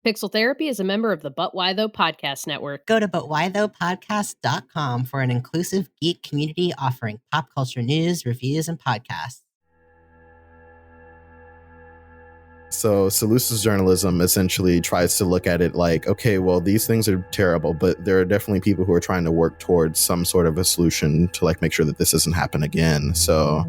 Pixel Therapy is a member of the But Why Though podcast network. Go to butwhythoughpodcast.com for an inclusive geek community offering pop culture news, reviews, and podcasts. So Salusa's journalism essentially tries to look at it like, okay, well, these things are terrible, but there are definitely people who are trying to work towards some sort of a solution to like make sure that this doesn't happen again. So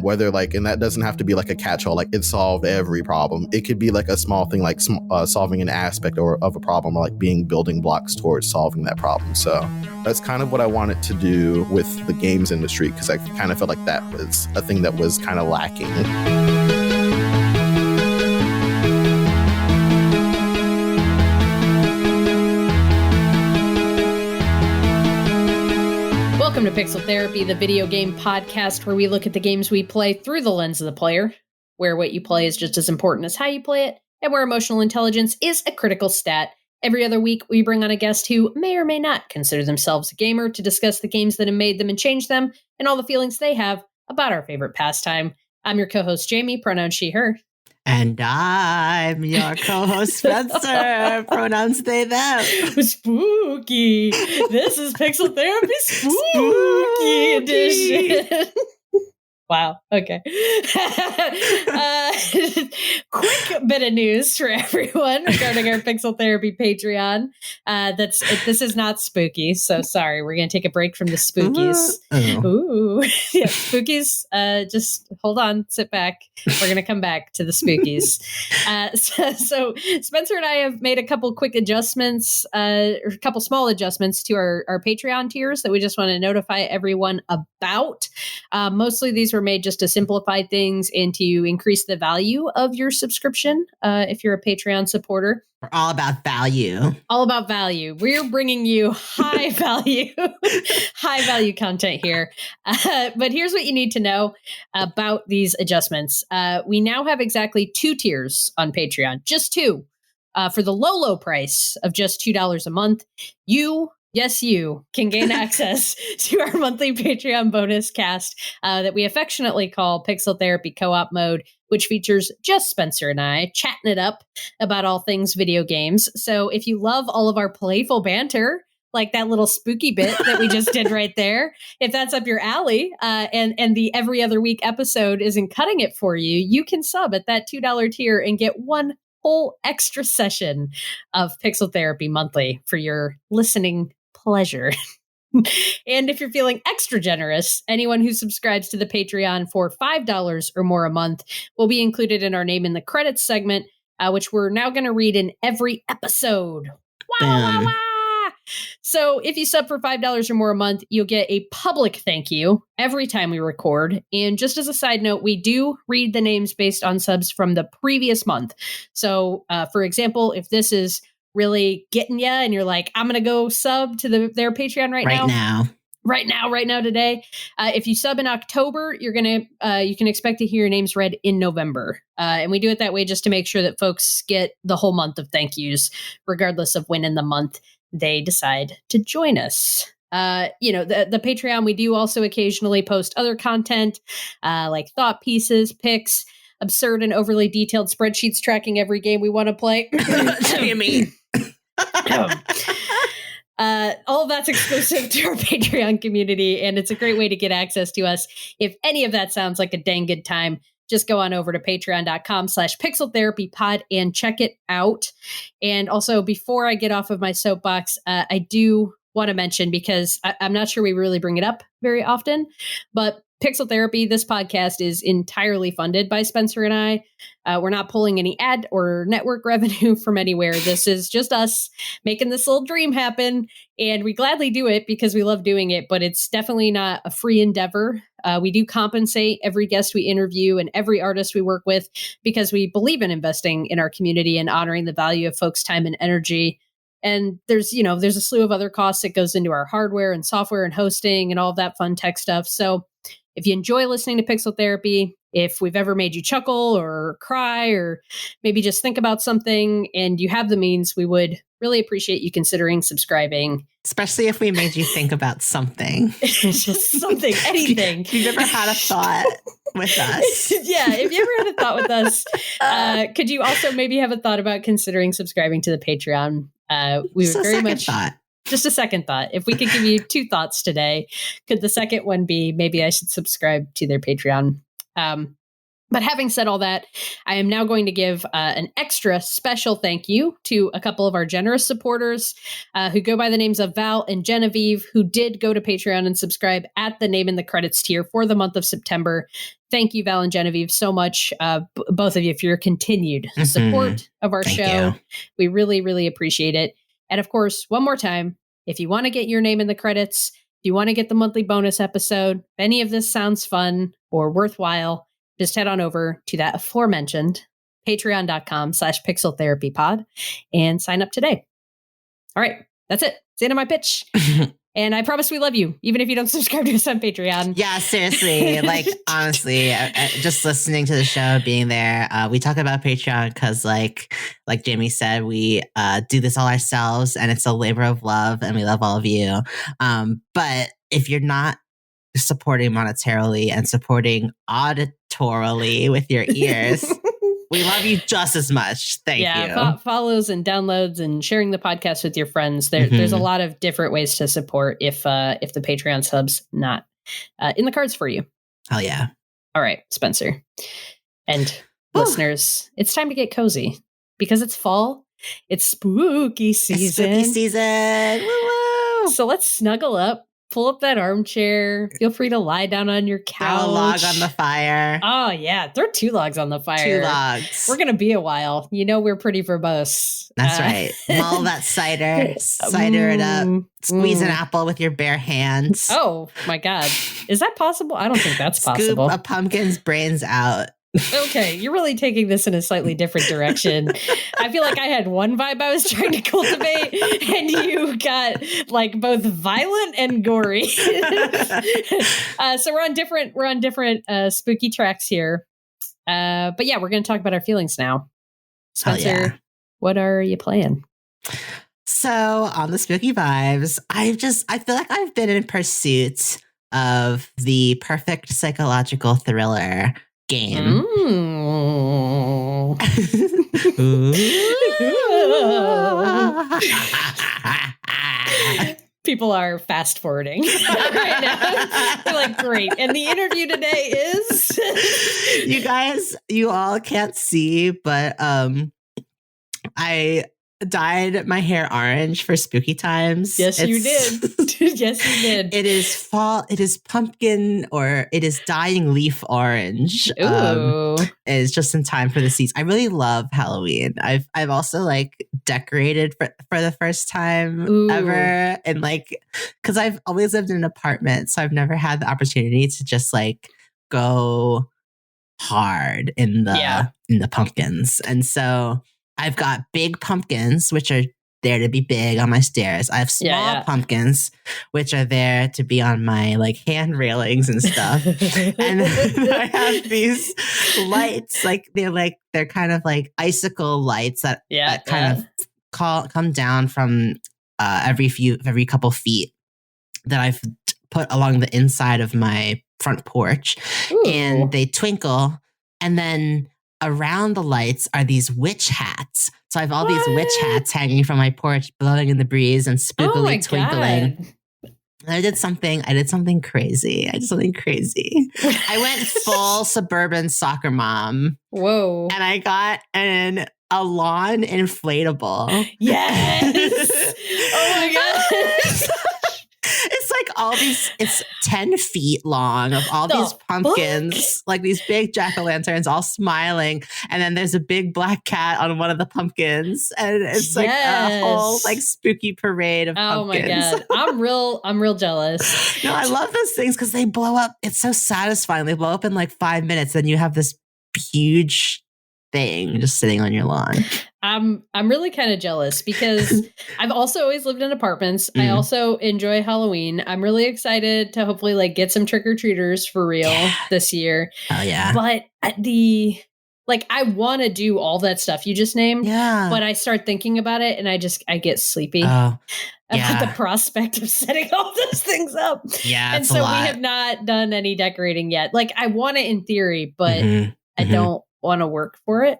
whether like, and that doesn't have to be like a catch-all, like it solved every problem. It could be like a small thing, like solving an aspect of a problem, or like being building blocks towards solving that problem. So that's kind of what I wanted to do with the games industry, because I kind of felt like that was a thing that was kind of lacking. Welcome to Pixel Therapy, the video game podcast where we look at the games we play through the lens of the player, where what you play is just as important as how you play it, and where emotional intelligence is a critical stat. Every other week, we bring on a guest who may or may not consider themselves a gamer to discuss the games that have made them and changed them, and all the feelings they have about our favorite pastime. I'm your co-host, Jamie, pronouns she, her. And I'm your co-host, Spencer, pronouns they, them. Spooky. This is Pixel Therapy Spooky Edition. Wow. Okay. Quick bit of news for everyone regarding our Pixel Therapy Patreon. This is not spooky, so sorry. We're going to take a break from the spookies. Ooh. Yeah, spookies. Just hold on, sit back. We're going to come back to the spookies. So Spencer and I have made a couple quick adjustments, or a couple small adjustments to our Patreon tiers that we just want to notify everyone about. Mostly these were made just to simplify things and to increase the value of your subscription if you're a Patreon supporter. We're all about value. All about value. We're bringing you high value content here. But here's what you need to know about these adjustments. We now have exactly 2 tiers on Patreon, just 2. For the low price of just $2 a month, Yes, you can gain access to our monthly Patreon bonus cast that we affectionately call Pixel Therapy Co-op Mode, which features just Spencer and I chatting it up about all things video games. So if you love all of our playful banter, like that little spooky bit that we just did right there, if that's up your alley and the every other week episode isn't cutting it for you, you can sub at that $2 tier and get one whole extra session of Pixel Therapy monthly for your listening pleasure. And if you're feeling extra generous, anyone who subscribes to the Patreon for $5 or more a month will be included in our name in the credits segment, which we're now going to read in every episode. Wow. So if you sub for $5 or more a month, you'll get a public thank you every time we record. And just as a side note, we do read the names based on subs from the previous month. So for example, if this is really getting you and you're like, I'm going to go sub to their Patreon right now today. If you sub in October, you can expect to hear your names read in November. And we do it that way just to make sure that folks get the whole month of thank yous, regardless of when in the month they decide to join us. The Patreon, we do also occasionally post other content like thought pieces, pics, absurd and overly detailed spreadsheets tracking every game we want to play. Jamie. All of that's exclusive to our Patreon community, and it's a great way to get access to us. If any of that sounds like a dang good time, just go on over to patreon.com/pixeltherapypod and check it out. And also, before I get off of my soapbox, I do want to mention, because I'm not sure we really bring it up very often, but Pixel Therapy, this podcast, is entirely funded by Spencer and I. We're not pulling any ad or network revenue from anywhere. This is just us making this little dream happen. And we gladly do it because we love doing it, but it's definitely not a free endeavor. We do compensate every guest we interview and every artist we work with because we believe in investing in our community and honoring the value of folks' time and energy. And there's a slew of other costs that goes into our hardware and software and hosting and all of that fun tech stuff. So if you enjoy listening to Pixel Therapy, If we've ever made you chuckle or cry or maybe just think about something and you have the means, we would really appreciate you considering subscribing. Especially if we made you think about something. Just something, anything. If you've ever had a thought with us. Yeah, if you ever had a thought with us, could you also maybe have a thought about considering subscribing to the Patreon? We would very much thought. Just a second thought. If we could give you 2 thoughts today, could the second one be maybe I should subscribe to their Patreon? But having said all that, I am now going to give an extra special thank you to a couple of our generous supporters who go by the names of Val and Genevieve, who did go to Patreon and subscribe at the name in the credits tier for the month of September. Thank you, Val and Genevieve, so much, both of you, for your continued support of our show. We really, really appreciate it. And of course, one more time, if you want to get your name in the credits, if you want to get the monthly bonus episode, if any of this sounds fun or worthwhile, just head on over to that aforementioned patreon.com/pixeltherapypod and sign up today. All right, that's it. It's the end of my pitch. And I promise we love you, even if you don't subscribe to us on Patreon. Yeah, seriously. Like, honestly, just listening to the show, being there, we talk about Patreon because, like Jamie said, we do this all ourselves, and it's a labor of love, and we love all of you. But if you're not supporting monetarily and supporting auditorily with your ears, we love you just as much. Thank you. Follows and downloads and sharing the podcast with your friends. There's a lot of different ways to support if the Patreon sub's not in the cards for you. Hell yeah. All right, Spencer and listeners, it's time to get cozy because it's fall. It's spooky season. It's spooky season. Woo-woo. So let's snuggle up. Pull up that armchair. Feel free to lie down on your couch. Throw a log on the fire. Oh, yeah. Throw 2 logs on the fire. 2 logs. We're going to be a while. You know, we're pretty verbose. That's right. Mull that cider. Cider it up. Squeeze an apple with your bare hands. Oh, my God. Is that possible? I don't think that's possible. Scoop a pumpkin's brains out. Okay, you're really taking this in a slightly different direction. I feel like I had one vibe I was trying to cultivate, and you got like both violent and gory. So we're on different spooky tracks here. But yeah, we're going to talk about our feelings now. Spencer, What are you playing? So on the spooky vibes, I feel like I've been in pursuit of the perfect psychological thriller game. People are fast forwarding right now. They're like, great. And the interview today is you guys, you all can't see, but I dyed my hair orange for spooky times. Yes, you did. Yes, you did. It is fall. It is pumpkin, or it is dying leaf orange. Ooh. It's just in time for the season. I really love Halloween. I've also like decorated for the first time ever, and like because I've always lived in an apartment, so I've never had the opportunity to just like go hard in the pumpkins, and so I've got big pumpkins, which are there to be big on my stairs. I have small pumpkins, which are there to be on my like hand railings and stuff. And then I have these lights, they're kind of like icicle lights that kind of come down from every couple feet that I've put along the inside of my front porch. Ooh. And they twinkle, and then around the lights are these witch hats. So I have all these witch hats hanging from my porch, blowing in the breeze and spookily twinkling. God. And I did something crazy. I went full suburban soccer mom. Whoa. And I got a lawn inflatable. Yes. Oh my God. It's like all these, it's 10 feet long of all these pumpkins, like these big jack-o'-lanterns all smiling. And then there's a big black cat on one of the pumpkins. And it's like a whole like spooky parade of pumpkins. Oh my God. I'm real jealous. No, I love those things because they blow up. It's so satisfying. They blow up in like 5 minutes. Then you have this huge thing just sitting on your lawn. I'm really kind of jealous because I've also always lived in apartments. I also enjoy Halloween. I'm really excited to hopefully like get some trick-or-treaters for real this year. Oh yeah. But I want to do all that stuff you just named. Yeah. But I start thinking about it and I get sleepy. Oh. About the prospect of setting all those things up. Yeah. And so we have not done any decorating yet. Like I want it in theory, but I don't want to work for it.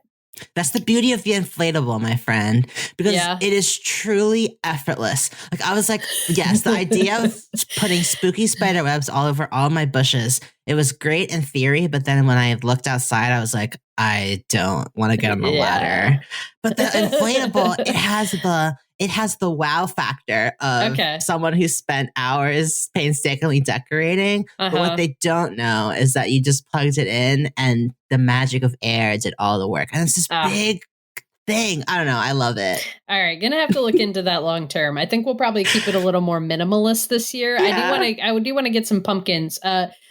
That's the beauty of the inflatable, my friend, because it is truly effortless. Like I was like, yes, the idea of putting spooky spider webs all over all my bushes, it was great in theory. But then when I looked outside, I was like, I don't want to get on the ladder. But the inflatable, it has the wow factor of someone who spent hours painstakingly decorating. But what they don't know is that you just plugged it in and the magic of air did all the work. And it's this big thing. I don't know. I love it. All right. Gonna have to look into that long term. I think we'll probably keep it a little more minimalist this year. Yeah. I do want to get some pumpkins.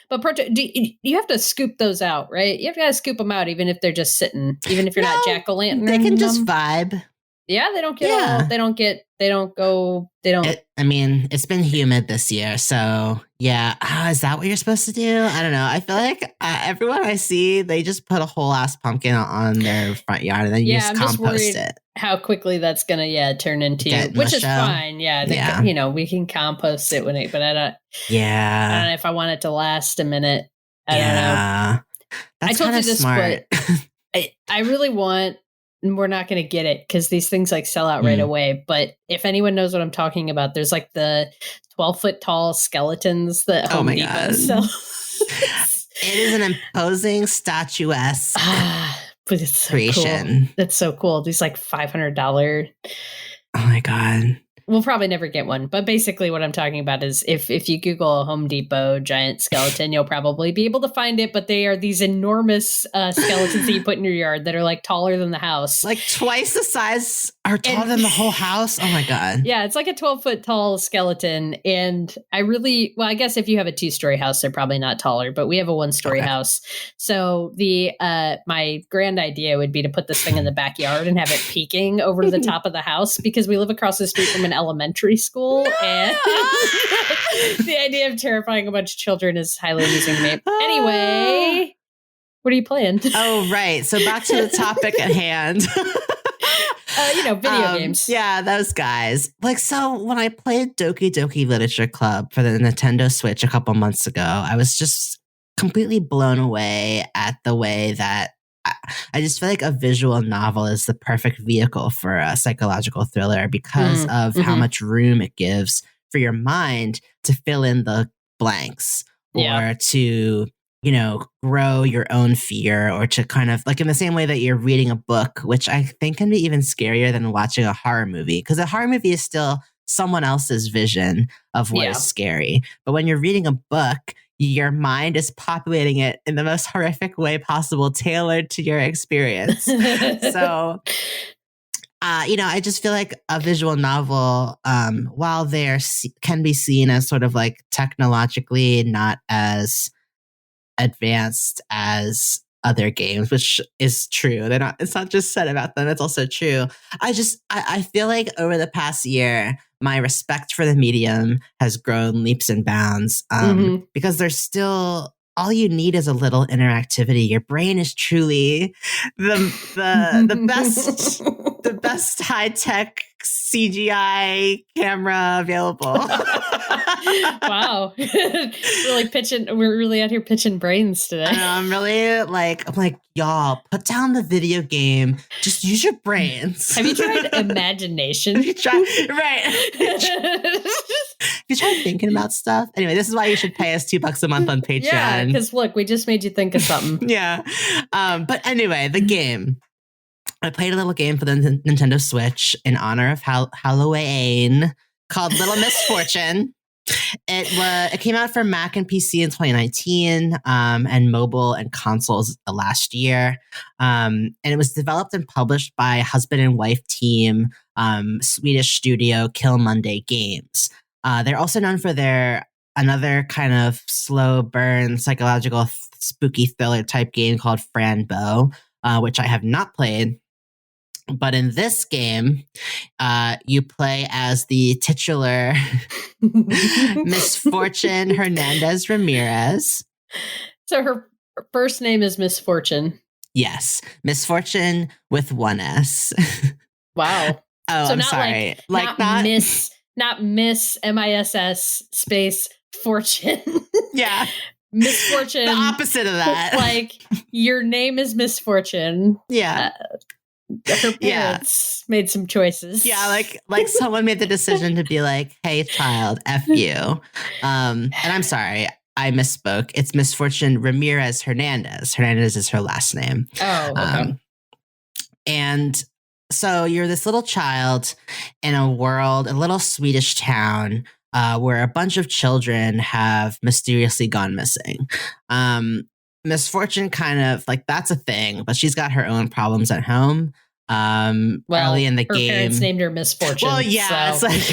But you have to scoop those out, right? You have to scoop them out, even if they're just sitting, even if you're not jack-o'-lantern. They can just vibe. Yeah, they don't get I mean, it's been humid this year, so yeah. Is that what you're supposed to do? I don't know. I feel like everyone I see, they just put a whole ass pumpkin on their front yard and then you just compost it. How quickly that's gonna turn into, which is fine. Yeah, we can compost it but I don't. Yeah, I don't know if I want it to last a minute. I don't know. That's I told you this, smart. But I really want. We're not going to get it because these things like sell out right away. But if anyone knows what I'm talking about, there's like the 12-foot tall skeletons that Home Depot sells. It is an imposing statuesque but it's so creation. Cool. That's so cool. These like $500. Oh my God. We'll probably never get one. But basically what I'm talking about is if you Google a Home Depot giant skeleton, you'll probably be able to find it. But they are these enormous skeletons that you put in your yard that are like taller than the house. Like twice the size or taller than the whole house. Oh my God. Yeah, it's like a 12-foot tall skeleton. And I guess if you have a 2-story house, they're probably not taller, but we have a 1-story house. So my grand idea would be to put this thing in the backyard and have it peeking over the top of the house because we live across the street from an elementary school. And the idea of terrifying a bunch of children is highly amusing to me. Anyway, what are you playing? Oh, right. So back to the topic at hand. Video games. Yeah, those guys. Like, so when I played Doki Doki Literature Club for the Nintendo Switch a couple months ago, I was just completely blown away at the way that I just feel like a visual novel is the perfect vehicle for a psychological thriller because of how much room it gives for your mind to fill in the blanks or to, grow your own fear or to kind of like in the same way that you're reading a book, which I think can be even scarier than watching a horror movie because a horror movie is still someone else's vision of what is scary. But when you're reading a book, your mind is populating it in the most horrific way possible, tailored to your experience. So, I just feel like a visual novel, while can be seen as sort of like technologically not as advanced as other games, which is true. It's not just said about them. It's also true. I feel like over the past year, my respect for the medium has grown leaps and bounds because there's still all you need is a little interactivity. Your brain is truly the best the best high tech CGI camera available. Wow, we're really out here pitching brains today. I'm really I'm like, y'all, put down the video game. Just use your brains. Have you tried imagination? Have you tried thinking about stuff? Anyway, this is why you should pay us $2 a month on Patreon. Yeah, because look, we just made you think of something. Yeah. But anyway, the game. I played a little game for the Nintendo Switch in honor of Halloween called Little Misfortune. It came out for Mac and PC in 2019 and mobile and consoles last year. And it was developed and published by husband and wife team Swedish studio Killmonday Games. They're also known for another kind of slow burn psychological spooky thriller type game called Franbo. which I have not played. But in this game, you play as the titular Misfortune Hernandez Ramirez. So her first name is Misfortune. Yes, Misfortune with one S. Wow. Oh, so I'm not sorry. not Miss, not Miss MISS space Fortune. Yeah. Misfortune. The opposite of that. Like, your name is Misfortune. Yeah. Her parents made some choices. Yeah, like someone made the decision to be like, hey, child, F you. And I'm sorry, I misspoke. It's Misfortune Ramirez Hernandez. Hernandez is her last name. Oh, okay. And so you're this little child in a little Swedish town where a bunch of children have mysteriously gone missing. Misfortune kind of that's a thing, but she's got her own problems at home. Early in the game, her parents named her Misfortune. Well, yeah, so. it's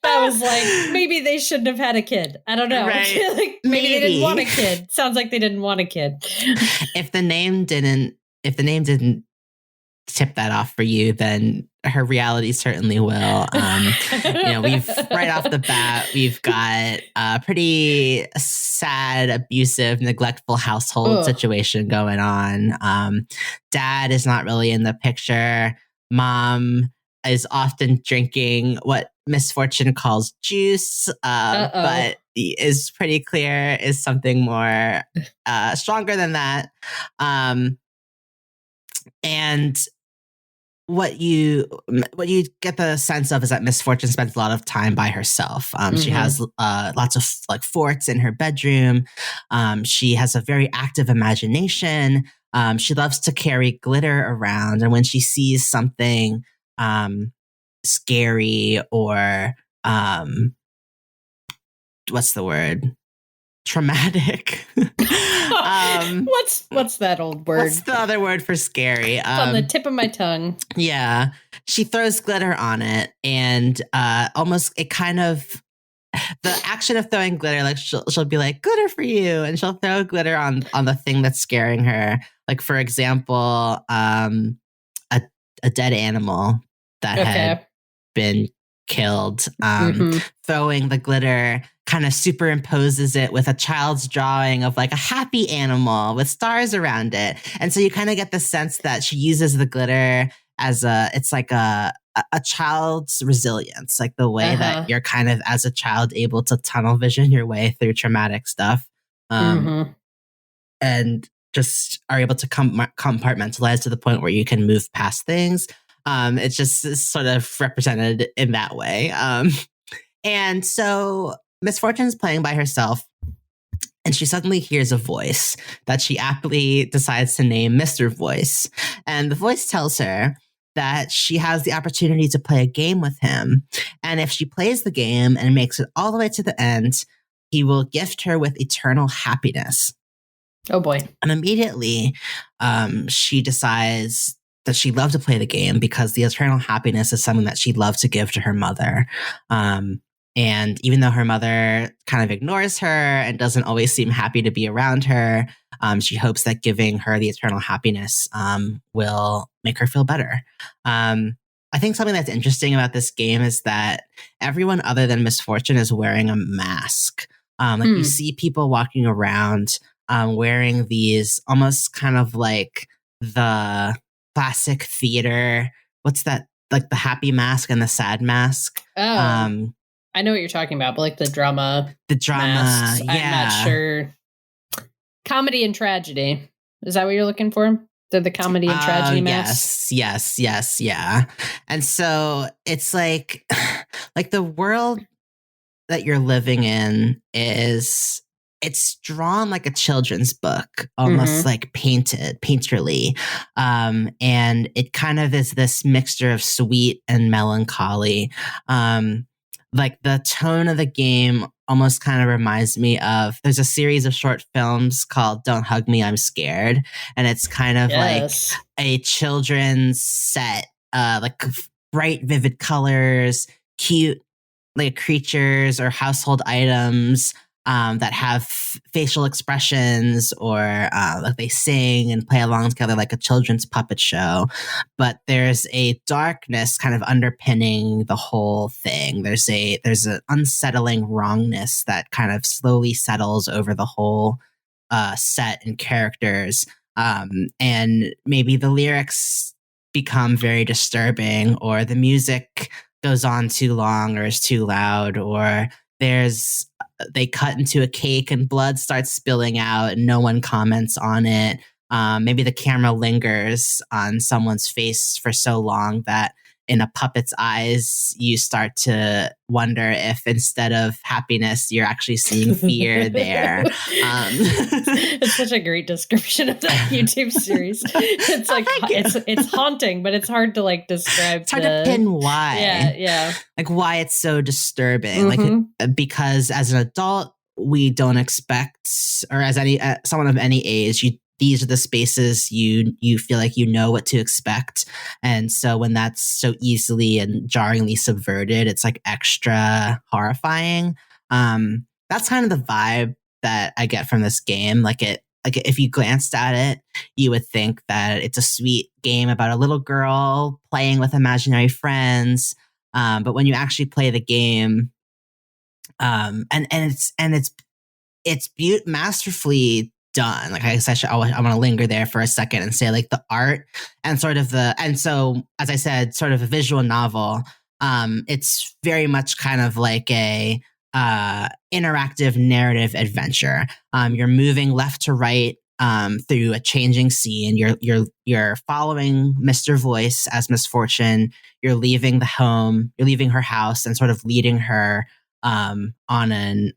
that was maybe they shouldn't have had a kid. I don't know. Right. maybe they didn't want a kid. Sounds like they didn't want a kid. If the name didn't tip that off for you, then her reality certainly will. We've right off the bat, we've got a pretty sad, abusive, neglectful household situation going on. Dad is not really in the picture. Mom is often drinking what Misfortune calls juice, but is pretty clear is something more stronger than that. And what you get the sense of is that Misfortune spends a lot of time by herself. She has lots of forts in her bedroom. She has a very active imagination. She loves to carry glitter around, and when she sees something scary or what's the word? Traumatic. What's that old word? What's the other word for scary? It's on the tip of my tongue. Yeah. She throws glitter on it, and the action of throwing glitter, she'll be like, glitter for you, and she'll throw glitter on the thing that's scaring her. Like, for example, a dead animal that had been killed. Throwing the glitter kind of superimposes it with a child's drawing of a happy animal with stars around it. And so you kind of get the sense that she uses the glitter as a child's resilience, like the way that you're kind of as a child able to tunnel vision your way through traumatic stuff. And just are able to compartmentalize to the point where you can move past things. It's just sort of represented in that way. And so Misfortune's playing by herself, and she suddenly hears a voice that she aptly decides to name Mr. Voice. And the voice tells her that she has the opportunity to play a game with him. And if she plays the game and makes it all the way to the end, he will gift her with eternal happiness. Oh boy. And immediately, she decides that she'd love to play the game because the eternal happiness is something that she'd love to give to her mother. And even though her mother kind of ignores her and doesn't always seem happy to be around her, she hopes that giving her the eternal happiness will make her feel better. I think something that's interesting about this game is that everyone other than Misfortune is wearing a mask. You see people walking around wearing these almost kind of like the classic theater. What's that? Like the happy mask and the sad mask. Oh. I know what you're talking about, but the drama. Masks, yeah. I'm not sure. Comedy and tragedy. Is that what you're looking for? The comedy and tragedy masks? Yes, yeah. And so it's like the world that you're living in it's drawn like a children's book, almost like painterly. And it kind of is this mixture of sweet and melancholy. Like the tone of the game almost kind of reminds me of, there's a series of short films called Don't Hug Me, I'm Scared. And it's kind of like a children's set, like bright, vivid colors, cute like creatures or household items, that have facial expressions, or like they sing and play along together like a children's puppet show. But there's a darkness kind of underpinning the whole thing. There's an unsettling wrongness that kind of slowly settles over the whole set and characters. And maybe the lyrics become very disturbing, or the music goes on too long or is too loud, or they cut into a cake and blood starts spilling out and no one comments on it. Maybe the camera lingers on someone's face for so long that in a puppet's eyes, you start to wonder if instead of happiness, you're actually seeing fear there. It's such a great description of that YouTube series. It's like, it's haunting, but it's hard to like describe. It's hard to pin why. Yeah. Like why it's so disturbing. Like, because as an adult, we don't expect, or as someone of any age, these are the spaces you feel like you know what to expect. And so when that's so easily and jarringly subverted, it's like extra horrifying. That's kind of the vibe that I get from this game. Like if you glanced at it, you would think that it's a sweet game about a little girl playing with imaginary friends. But when you actually play the game, and it's masterfully done. Like I said, I want to linger there for a second and say like the art and so as I said, sort of a visual novel. It's very much kind of like a interactive narrative adventure. You're moving left to right through a changing scene. You're following Mr. Voice as Misfortune. You're leaving her house and sort of leading her on an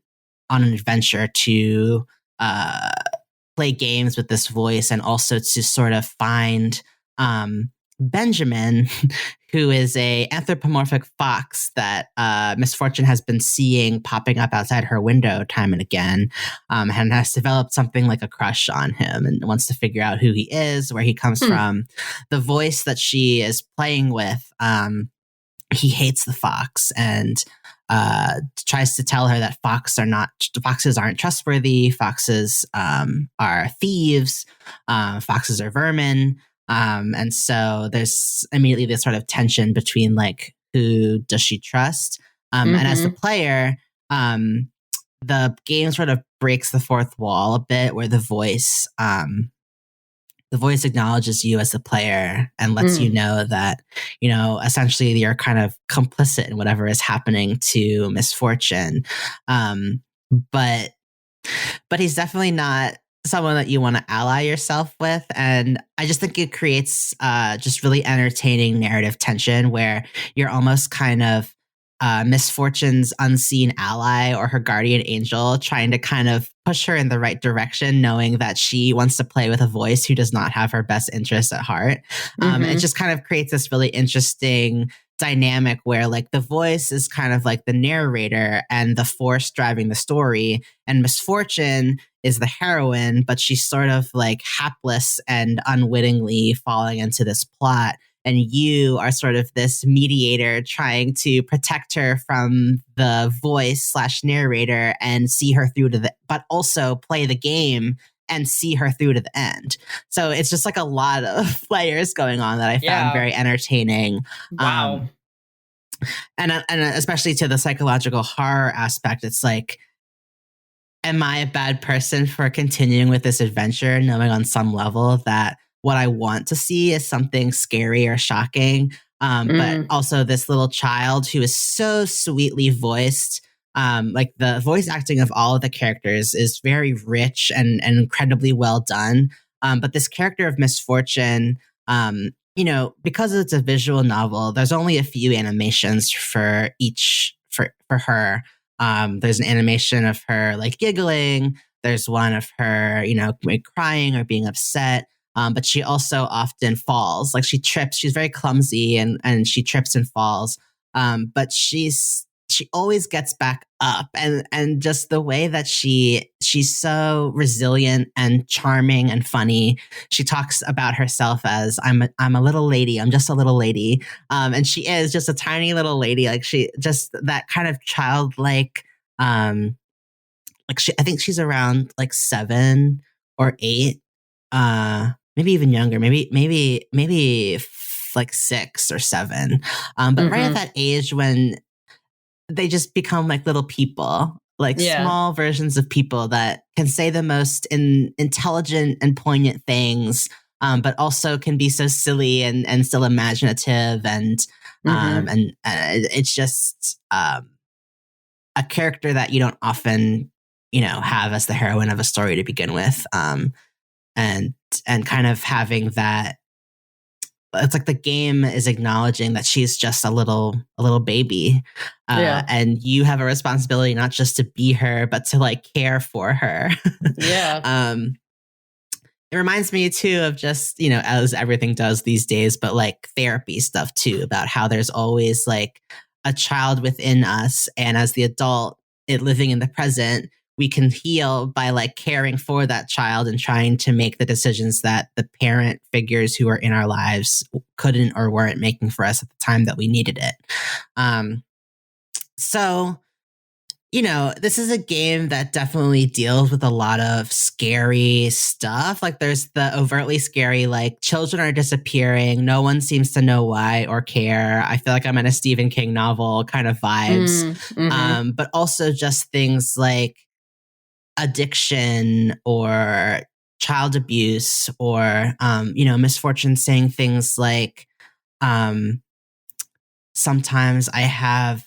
adventure to play games with this voice, and also to sort of find Benjamin, who is a anthropomorphic fox that Misfortune has been seeing popping up outside her window time and again, and has developed something like a crush on him and wants to figure out who he is, where he comes from. The voice that she is playing with, he hates the fox and tries to tell her that foxes aren't trustworthy. Foxes are thieves. Foxes are vermin. And so there's immediately this sort of tension between like, who does she trust? And as the player, the game sort of breaks the fourth wall a bit, where the voice acknowledges you as the player and lets you know that, essentially you're kind of complicit in whatever is happening to Misfortune. But he's definitely not someone that you want to ally yourself with. And I just think it creates just really entertaining narrative tension, where you're almost kind of Misfortune's unseen ally or her guardian angel, trying to kind of push her in the right direction, knowing that she wants to play with a voice who does not have her best interests at heart. It just kind of creates this really interesting dynamic where like the voice is kind of like the narrator and the force driving the story, and Misfortune is the heroine, but she's sort of like hapless and unwittingly falling into this plot. And you are sort of this mediator trying to protect her from the voice / narrator and see her through but also play the game and see her through to the end. So it's just like a lot of layers going on that I found very entertaining. Wow. And especially to the psychological horror aspect, it's like, am I a bad person for continuing with this adventure, knowing on some level that what I want to see is something scary or shocking, but also this little child who is so sweetly voiced. Like the voice acting of all of the characters is very rich and incredibly well done. But this character of Misfortune, because it's a visual novel, there's only a few animations for her. There's an animation of her like giggling. There's one of her, crying or being upset. But she also often falls. Like she trips. She's very clumsy and she trips and falls. But she always gets back up, and just the way that she's so resilient and charming and funny. She talks about herself as I'm a little lady. I'm just a little lady. And she is just a tiny little lady. Like she just that kind of childlike like I think she's around like 7 or 8, maybe even younger, maybe like 6 or 7. But right at that age when they just become like little people, like small versions of people that can say the most intelligent and poignant things, but also can be so silly and still imaginative. And it's just a character that you don't often, have as the heroine of a story to begin with. And kind of having that, it's like the game is acknowledging that she's just a little baby, and you have a responsibility not just to be her, but to like care for her. It reminds me too of just, as everything does these days, but like therapy stuff too, about how there's always like a child within us, and as the adult, living in the present, we can heal by like caring for that child and trying to make the decisions that the parent figures who are in our lives couldn't or weren't making for us at the time that we needed it. So, this is a game that definitely deals with a lot of scary stuff. Like there's the overtly scary, like children are disappearing. No one seems to know why or care. I feel like I'm in a Stephen King novel kind of vibes. But also just things like addiction or child abuse or, Misfortune saying things like, sometimes I have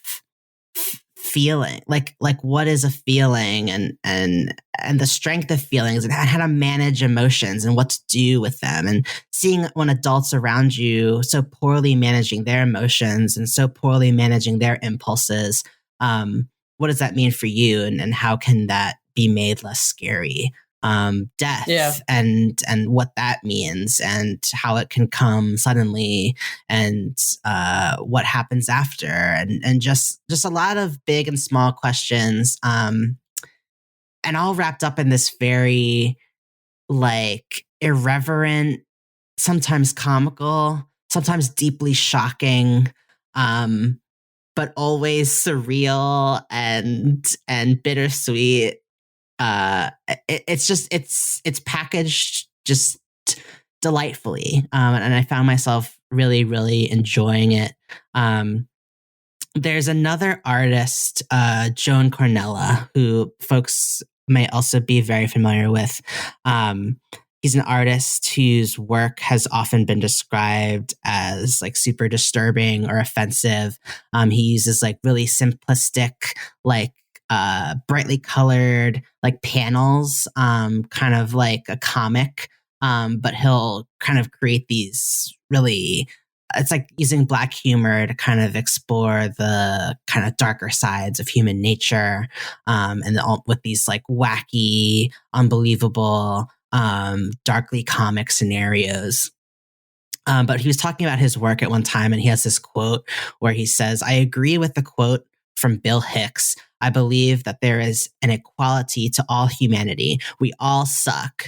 feeling like what is a feeling and the strength of feelings and how to manage emotions and what to do with them, and seeing when adults around you so poorly managing their emotions and so poorly managing their impulses, what does that mean for you, and how can that be made less scary? Death and what that means and how it can come suddenly, and what happens after, and just a lot of big and small questions, and all wrapped up in this very like irreverent, sometimes comical, sometimes deeply shocking, but always surreal and bittersweet. It's packaged just delightfully, and I found myself really, really enjoying it. There's another artist, Joan Cornella, who folks may also be very familiar with. He's an artist whose work has often been described as like super disturbing or offensive. He uses like really simplistic, like brightly colored like panels, kind of like a comic, but he'll kind of create these really, it's like using Black humor to kind of explore the kind of darker sides of human nature, and with these like wacky, unbelievable, darkly comic scenarios. But he was talking about his work at one time, and he has this quote where he says, "I agree with the quote from Bill Hicks. I believe that there is an equality to all humanity. We all suck.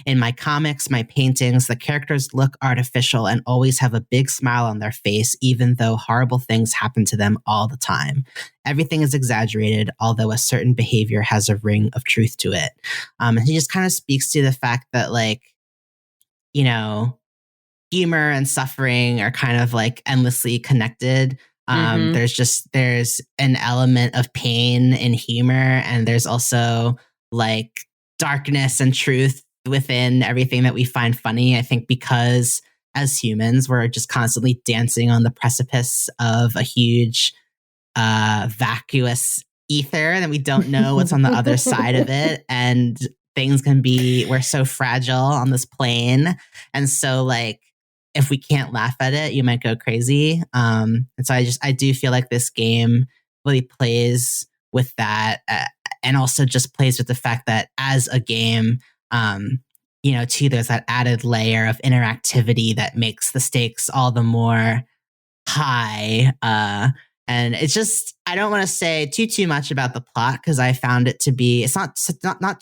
In my comics, my paintings, the characters look artificial and always have a big smile on their face, even though horrible things happen to them all the time. Everything is exaggerated, although a certain behavior has a ring of truth to it." And he just kind of speaks to the fact that, like, humor and suffering are kind of like endlessly connected. There's an element of pain in humor, and there's also like darkness and truth within everything that we find funny. I think because as humans, we're just constantly dancing on the precipice of a huge vacuous ether, and we don't know what's on the other side of it. And we're so fragile on this plane. And so like, if we can't laugh at it, you might go crazy. And so I do feel like this game really plays with that, and also just plays with the fact that as a game, too, there's that added layer of interactivity that makes the stakes all the more high. And it's just, I don't want to say too much about the plot, because I found it to be, it's not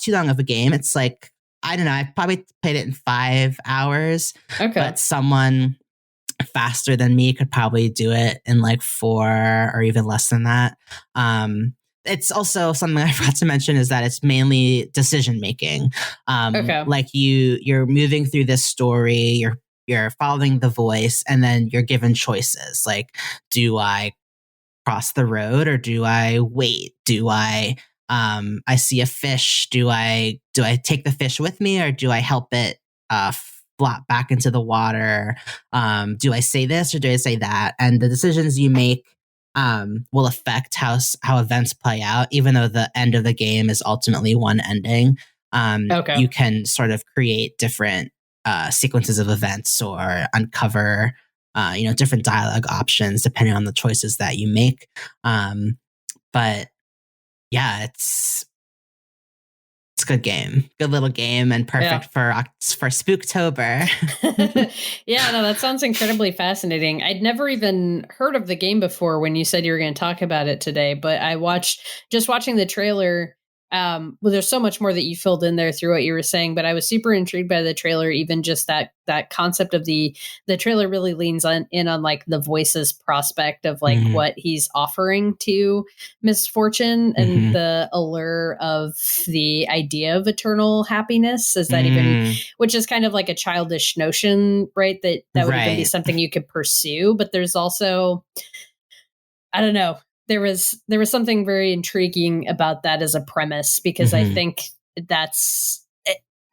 too long of a game. It's like, I don't know, I probably played it in 5 hours. Okay. But someone faster than me could probably do it in like 4 or even less than that. it's also something I forgot to mention is that it's mainly decision making. Like you're moving through this story, you're following the voice, and then you're given choices. Like, do I cross the road or do I wait? Do I see a fish? Do I take the fish with me or do I help it flop back into the water? Do I say this or do I say that? And the decisions you make will affect how events play out, even though the end of the game is ultimately one ending. You can sort of create different sequences of events or uncover different dialogue options depending on the choices that you make. But yeah, it's a good game, good little game, and perfect for Spooktober. Yeah, no, that sounds incredibly fascinating. I'd never even heard of the game before when you said you were going to talk about it today, but watching the trailer. Well, there's so much more that you filled in there through what you were saying, but I was super intrigued by the trailer. Even just that concept of the trailer really leans in on like the voice's prospect of like what he's offering to Misfortune and the allure of the idea of eternal happiness. Is that even, which is kind of like a childish notion, right? That would even be something you could pursue, but there's also, I don't know. There was something very intriguing about that as a premise, because I think that's,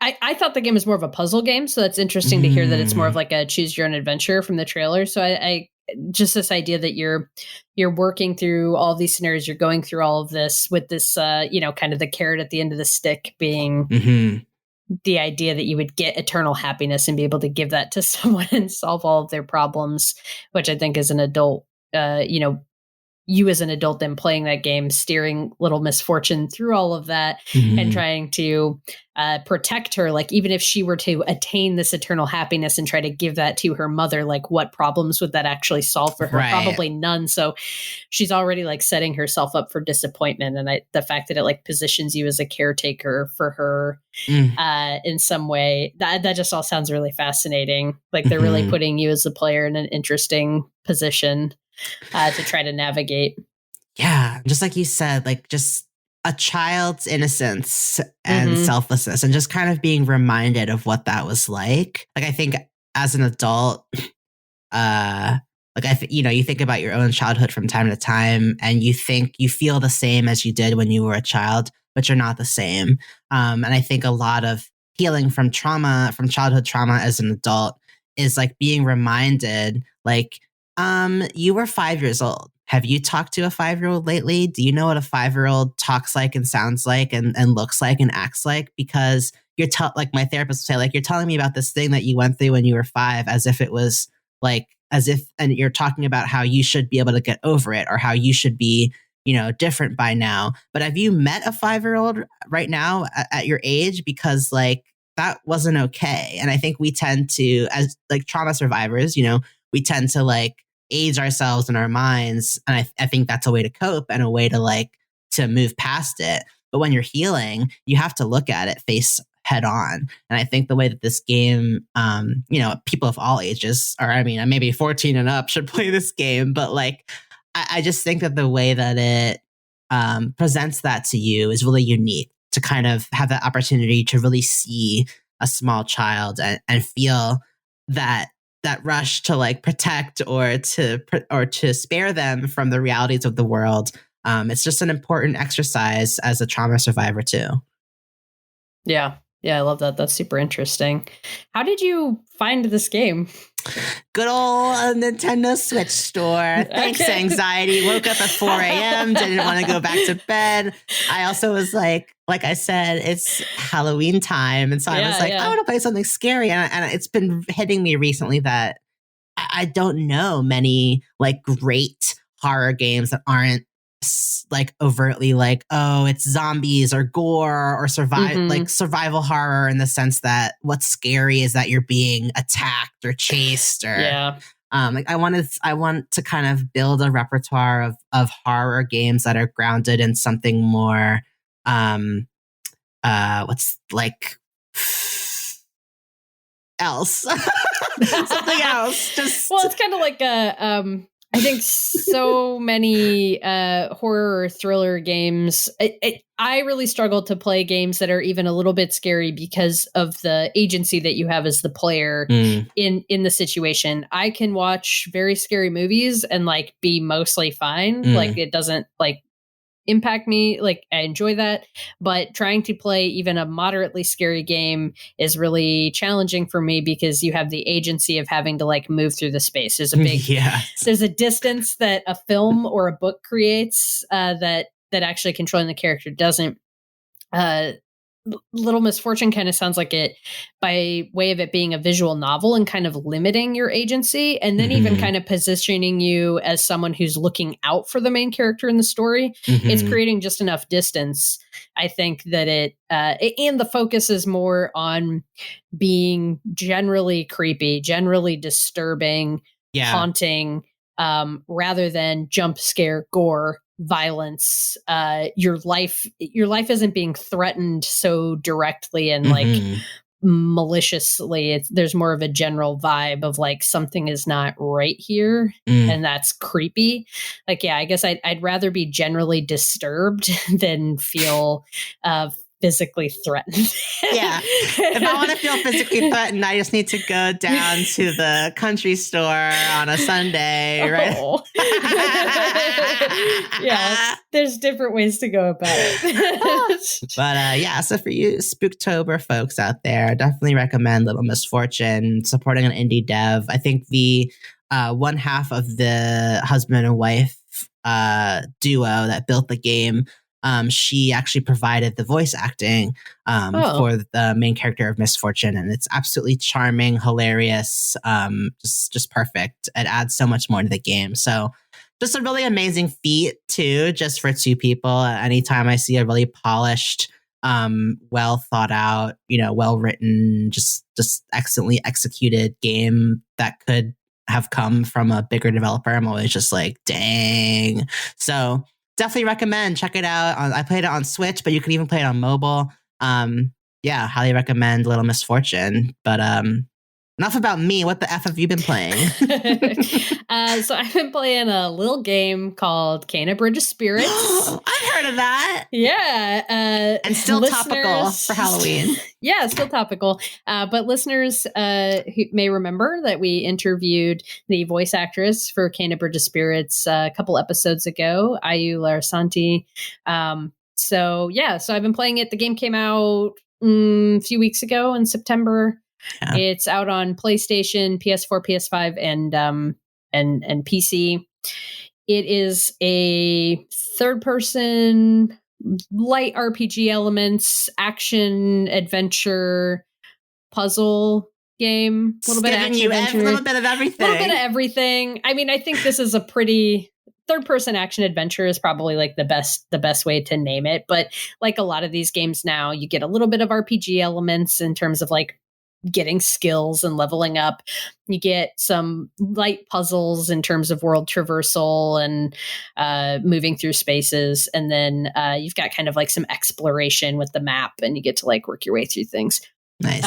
I thought the game was more of a puzzle game. So that's interesting to hear that it's more of like a choose your own adventure from the trailer. So I just this idea that you're working through all these scenarios, you're going through all of this with this, kind of the carrot at the end of the stick being the idea that you would get eternal happiness and be able to give that to someone and solve all of their problems, which I think as an adult, you as an adult then playing that game, steering Little Misfortune through all of that and trying to protect her. Like, even if she were to attain this eternal happiness and try to give that to her mother, like what problems would that actually solve for her? Right. Probably none. So she's already like setting herself up for disappointment. And the fact that it like positions you as a caretaker for her in some way, that just all sounds really fascinating. Like they're really putting you as a player in an interesting position to try to navigate. Yeah, just like you said, like just a child's innocence and selflessness, and just kind of being reminded of what that was like. Like I think as an adult, you think about your own childhood from time to time, and you feel the same as you did when you were a child, but you're not the same. And I think a lot of healing from trauma, from childhood trauma as an adult, is like being reminded, like, you were 5 years old. Have you talked to a 5-year-old lately? Do you know what a 5-year-old talks like and sounds like and looks like and acts like? Because like my therapist would say, like, you're telling me about this thing that you went through when you were 5, as if it was like, and you're talking about how you should be able to get over it or how you should be, different by now. But have you met a 5-year-old right now at your age? Because like, that wasn't okay. And I think we tend to, as like trauma survivors, we tend to like age ourselves in our minds. And I think that's a way to cope and a way to like to move past it. But when you're healing, you have to look at it face head on. And I think the way that this game, people of all ages, or I mean, maybe 14 and up should play this game. But like, I just think that the way that it presents that to you is really unique, to kind of have that opportunity to really see a small child and feel that rush to like protect or to spare them from the realities of the world. It's just an important exercise as a trauma survivor too. Yeah, I love that. That's super interesting. How did you find this game? Good old Nintendo Switch store. Thanks, anxiety. Woke up at 4 a.m. Didn't want to go back to bed. I also was like I said, it's Halloween time. And so I was like, I want to play something scary. And it's been hitting me recently that I don't know many like great horror games that aren't like overtly like, oh, it's zombies or gore or like survival horror, in the sense that what's scary is that you're being attacked or chased or like I want to kind of build a repertoire of horror games that are grounded in something more what's like else something else. Just well, it's kind of like a I think so many horror or thriller games. I really struggle to play games that are even a little bit scary because of the agency that you have as the player in the situation. I can watch very scary movies and like be mostly fine. Like it doesn't like impact me. Like I enjoy that, but trying to play even a moderately scary game is really challenging for me because you have the agency of having to like move through the space. There's a big, there's a distance that a film or a book creates that actually controlling the character doesn't. Little Misfortune kind of sounds like it by way of it being a visual novel and kind of limiting your agency and then even kind of positioning you as someone who's looking out for the main character in the story. It's creating just enough distance. I think that it and the focus is more on being generally creepy, generally disturbing, haunting, rather than jump scare, gore, violence. Your life isn't being threatened so directly and like maliciously. There's more of a general vibe of like something is not right here, and that's creepy. Like, yeah, I guess I'd rather be generally disturbed than feel physically threatened. If I want to feel physically threatened, I just need to go down to the country store on a Sunday, right? Yeah, there's different ways to go about it. But so for you Spooktober folks out there, definitely recommend Little Misfortune, supporting an indie dev. I think the one half of the husband and wife duo that built the game, she actually provided the voice acting for the main character of Misfortune, and it's absolutely charming, hilarious, just perfect. It adds so much more to the game. So just a really amazing feat too, just for two people. Anytime I see a really polished, well thought out, well written, just excellently executed game that could have come from a bigger developer, I'm always just like, dang. So definitely recommend. Check it out. I played it on Switch, but you can even play it on mobile. Highly recommend Little Misfortune. But enough about me. What the F have you been playing? So I've been playing a little game called Kena Bridge of Spirits. I've heard of that. Yeah. And still topical for Halloween. Yeah, still topical. But listeners who may remember that we interviewed the voice actress for Kena Bridge of Spirits a couple episodes ago, Ayu Larasanti. So I've been playing it. The game came out a few weeks ago in September. Yeah. It's out on PlayStation, PS4, PS5, and PC. It is a third-person, light RPG elements, action, adventure, puzzle game. A little bit of action adventure. A little bit of everything. A little bit of everything. I mean, I think this is a pretty third-person action adventure is probably like the best way to name it. But like a lot of these games now, you get a little bit of RPG elements in terms of like getting skills and leveling up. You get some light puzzles in terms of world traversal and moving through spaces. And then you've got kind of like some exploration with the map and you get to like work your way through things. Nice.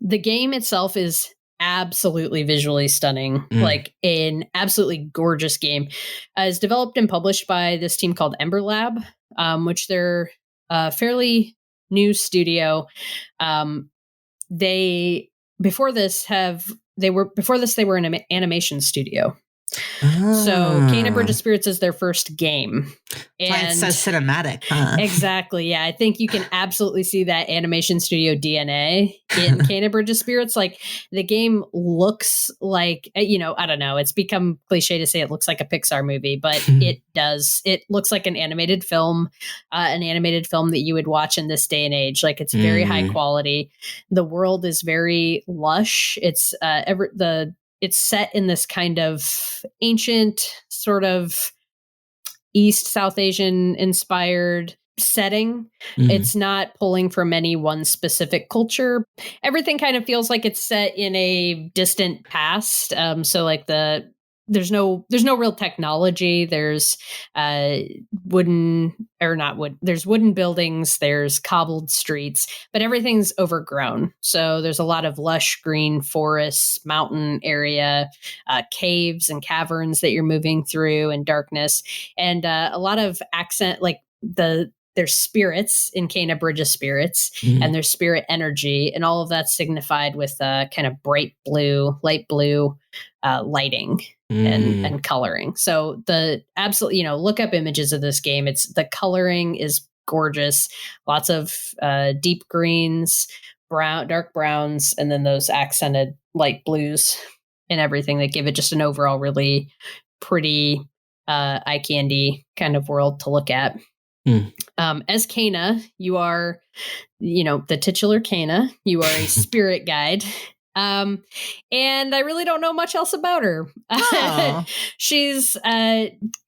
The game itself is absolutely visually stunning, like an absolutely gorgeous game. It's developed and published by this team called Ember Lab, which they're a fairly new studio. Before this they were an animation studio. So Kena Bridge of Spirits is their first game. And it's so cinematic, huh? Exactly. Yeah. I think you can absolutely see that animation studio DNA in Kena Bridge of Spirits. Like the game looks like, I don't know, it's become cliche to say it looks like a Pixar movie, but it does. It looks like an animated film that you would watch in this day and age. Like it's very high quality. The world is very lush. It's it's set in this kind of ancient sort of East South Asian inspired setting. It's not pulling from any one specific culture. Everything kind of feels like it's set in a distant past. So like the there's no real technology. There's wooden buildings, there's cobbled streets, but everything's overgrown. So there's a lot of lush green forests, mountain area, caves and caverns that you're moving through, and darkness, and a lot of accent, like there's spirits in Cana, Bridge of Spirits, and there's spirit energy, and all of that's signified with kind of light blue lighting and coloring. So the absolute, look up images of this game. The coloring is gorgeous. Lots of deep greens, dark browns, and then those accented light blues and everything that give it just an overall really pretty eye candy kind of world to look at. As Cana, you are, the titular Cana. You are a spirit guide. And I really don't know much else about her. She's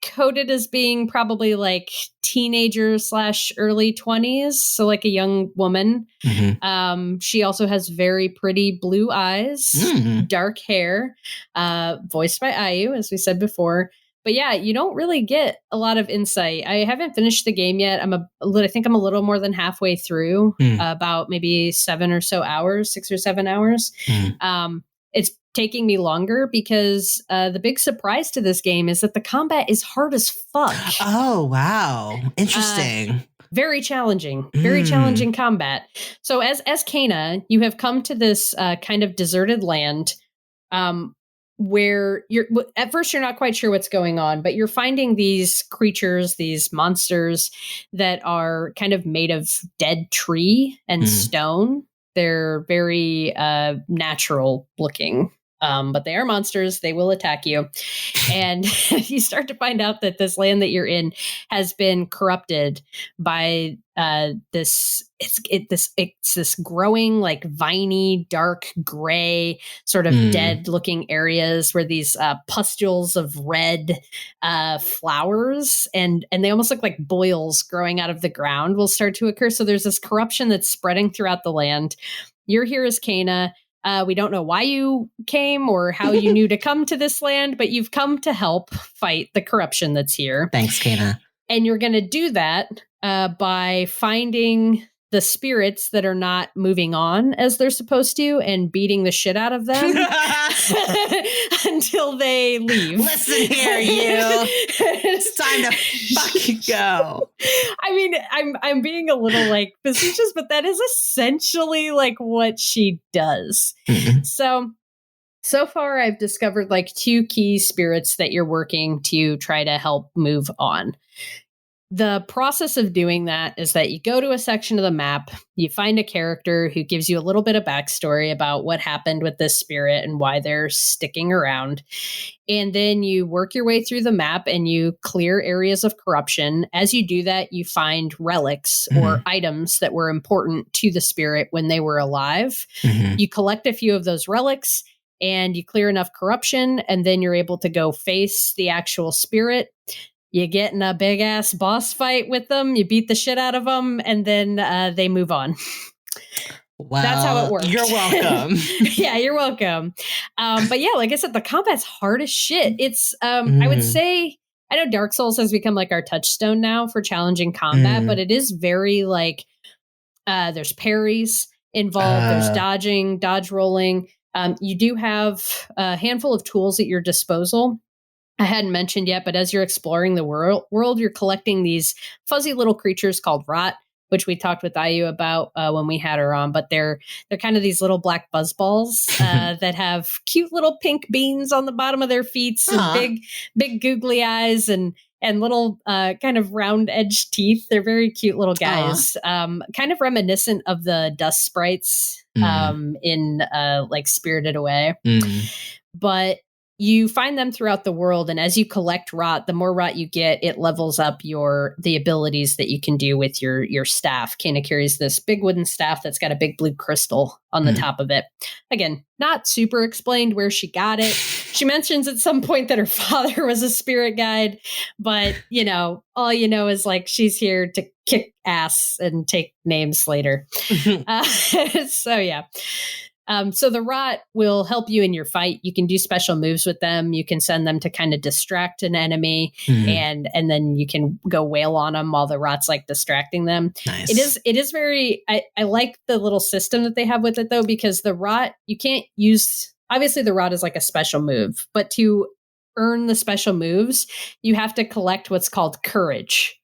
coded as being probably like teenager / early 20s. So like a young woman. She also has very pretty blue eyes, dark hair, voiced by Ayu, as we said before. But yeah, you don't really get a lot of insight. I haven't finished the game yet. I think I'm a little more than halfway through, about maybe 6 or 7 hours. It's taking me longer because the big surprise to this game is that the combat is hard as fuck. Oh, wow. Interesting. Very challenging combat. So as Cana, you have come to this kind of deserted land, where at first you're not quite sure what's going on, but you're finding these creatures, these monsters that are kind of made of dead tree and stone. They're very natural looking, but they are monsters. They will attack you. And you start to find out that this land that you're in has been corrupted by this growing, like viney, dark gray, sort of dead looking areas where these pustules of red flowers and they almost look like boils growing out of the ground will start to occur. So there's this corruption that's spreading throughout the land. You're here as Cana. We don't know why you came or how you knew to come to this land, but you've come to help fight the corruption that's here. Thanks, Cana. And you're going to do that by finding the spirits that are not moving on as they're supposed to and beating the shit out of them until they leave. Listen here, you. It's time to fucking go. I mean, I'm being a little like facetious, but that is essentially like what she does. So far, I've discovered like 2 key spirits that you're working to try to help move on. The process of doing that is that you go to a section of the map, you find a character who gives you a little bit of backstory about what happened with this spirit and why they're sticking around. And then you work your way through the map and you clear areas of corruption. As you do that, you find relics or items that were important to the spirit when they were alive. You collect a few of those relics and you clear enough corruption, and then you're able to go face the actual spirit. You get in a big ass boss fight with them, you beat the shit out of them, and then they move on. Well, that's how it works. You're welcome. Yeah, you're welcome. But yeah, like I said, the combat's hard as shit. It's, I would say, I know Dark Souls has become like our touchstone now for challenging combat, but it is very like, there's parries involved, there's dodging, dodge rolling. You do have a handful of tools at your disposal. I hadn't mentioned yet, but as you're exploring the world, you're collecting these fuzzy little creatures called rot, which we talked with Ayu about when we had her on. But they're kind of these little black buzzballs that have cute little pink beans on the bottom of their feet, and big googly eyes, and little kind of round edged teeth. They're very cute little guys, kind of reminiscent of the dust sprites in like Spirited Away. But you find them throughout the world, and as you collect rot, the more rot you get, it levels up the abilities that you can do with your staff. Cana carries this big wooden staff that's got a big blue crystal on the top of it. Again, not super explained where she got it. She mentions at some point that her father was a spirit guide, but all you know is like she's here to kick ass and take names later. So yeah. So the rot will help you in your fight. You can do special moves with them. You can send them to kind of distract an enemy, and then you can go wail on them while the rot's like distracting them. Nice. It is very. I like the little system that they have with it though, because the rot you can't use. Obviously, the rot is like a special move, but to earn the special moves, you have to collect what's called courage.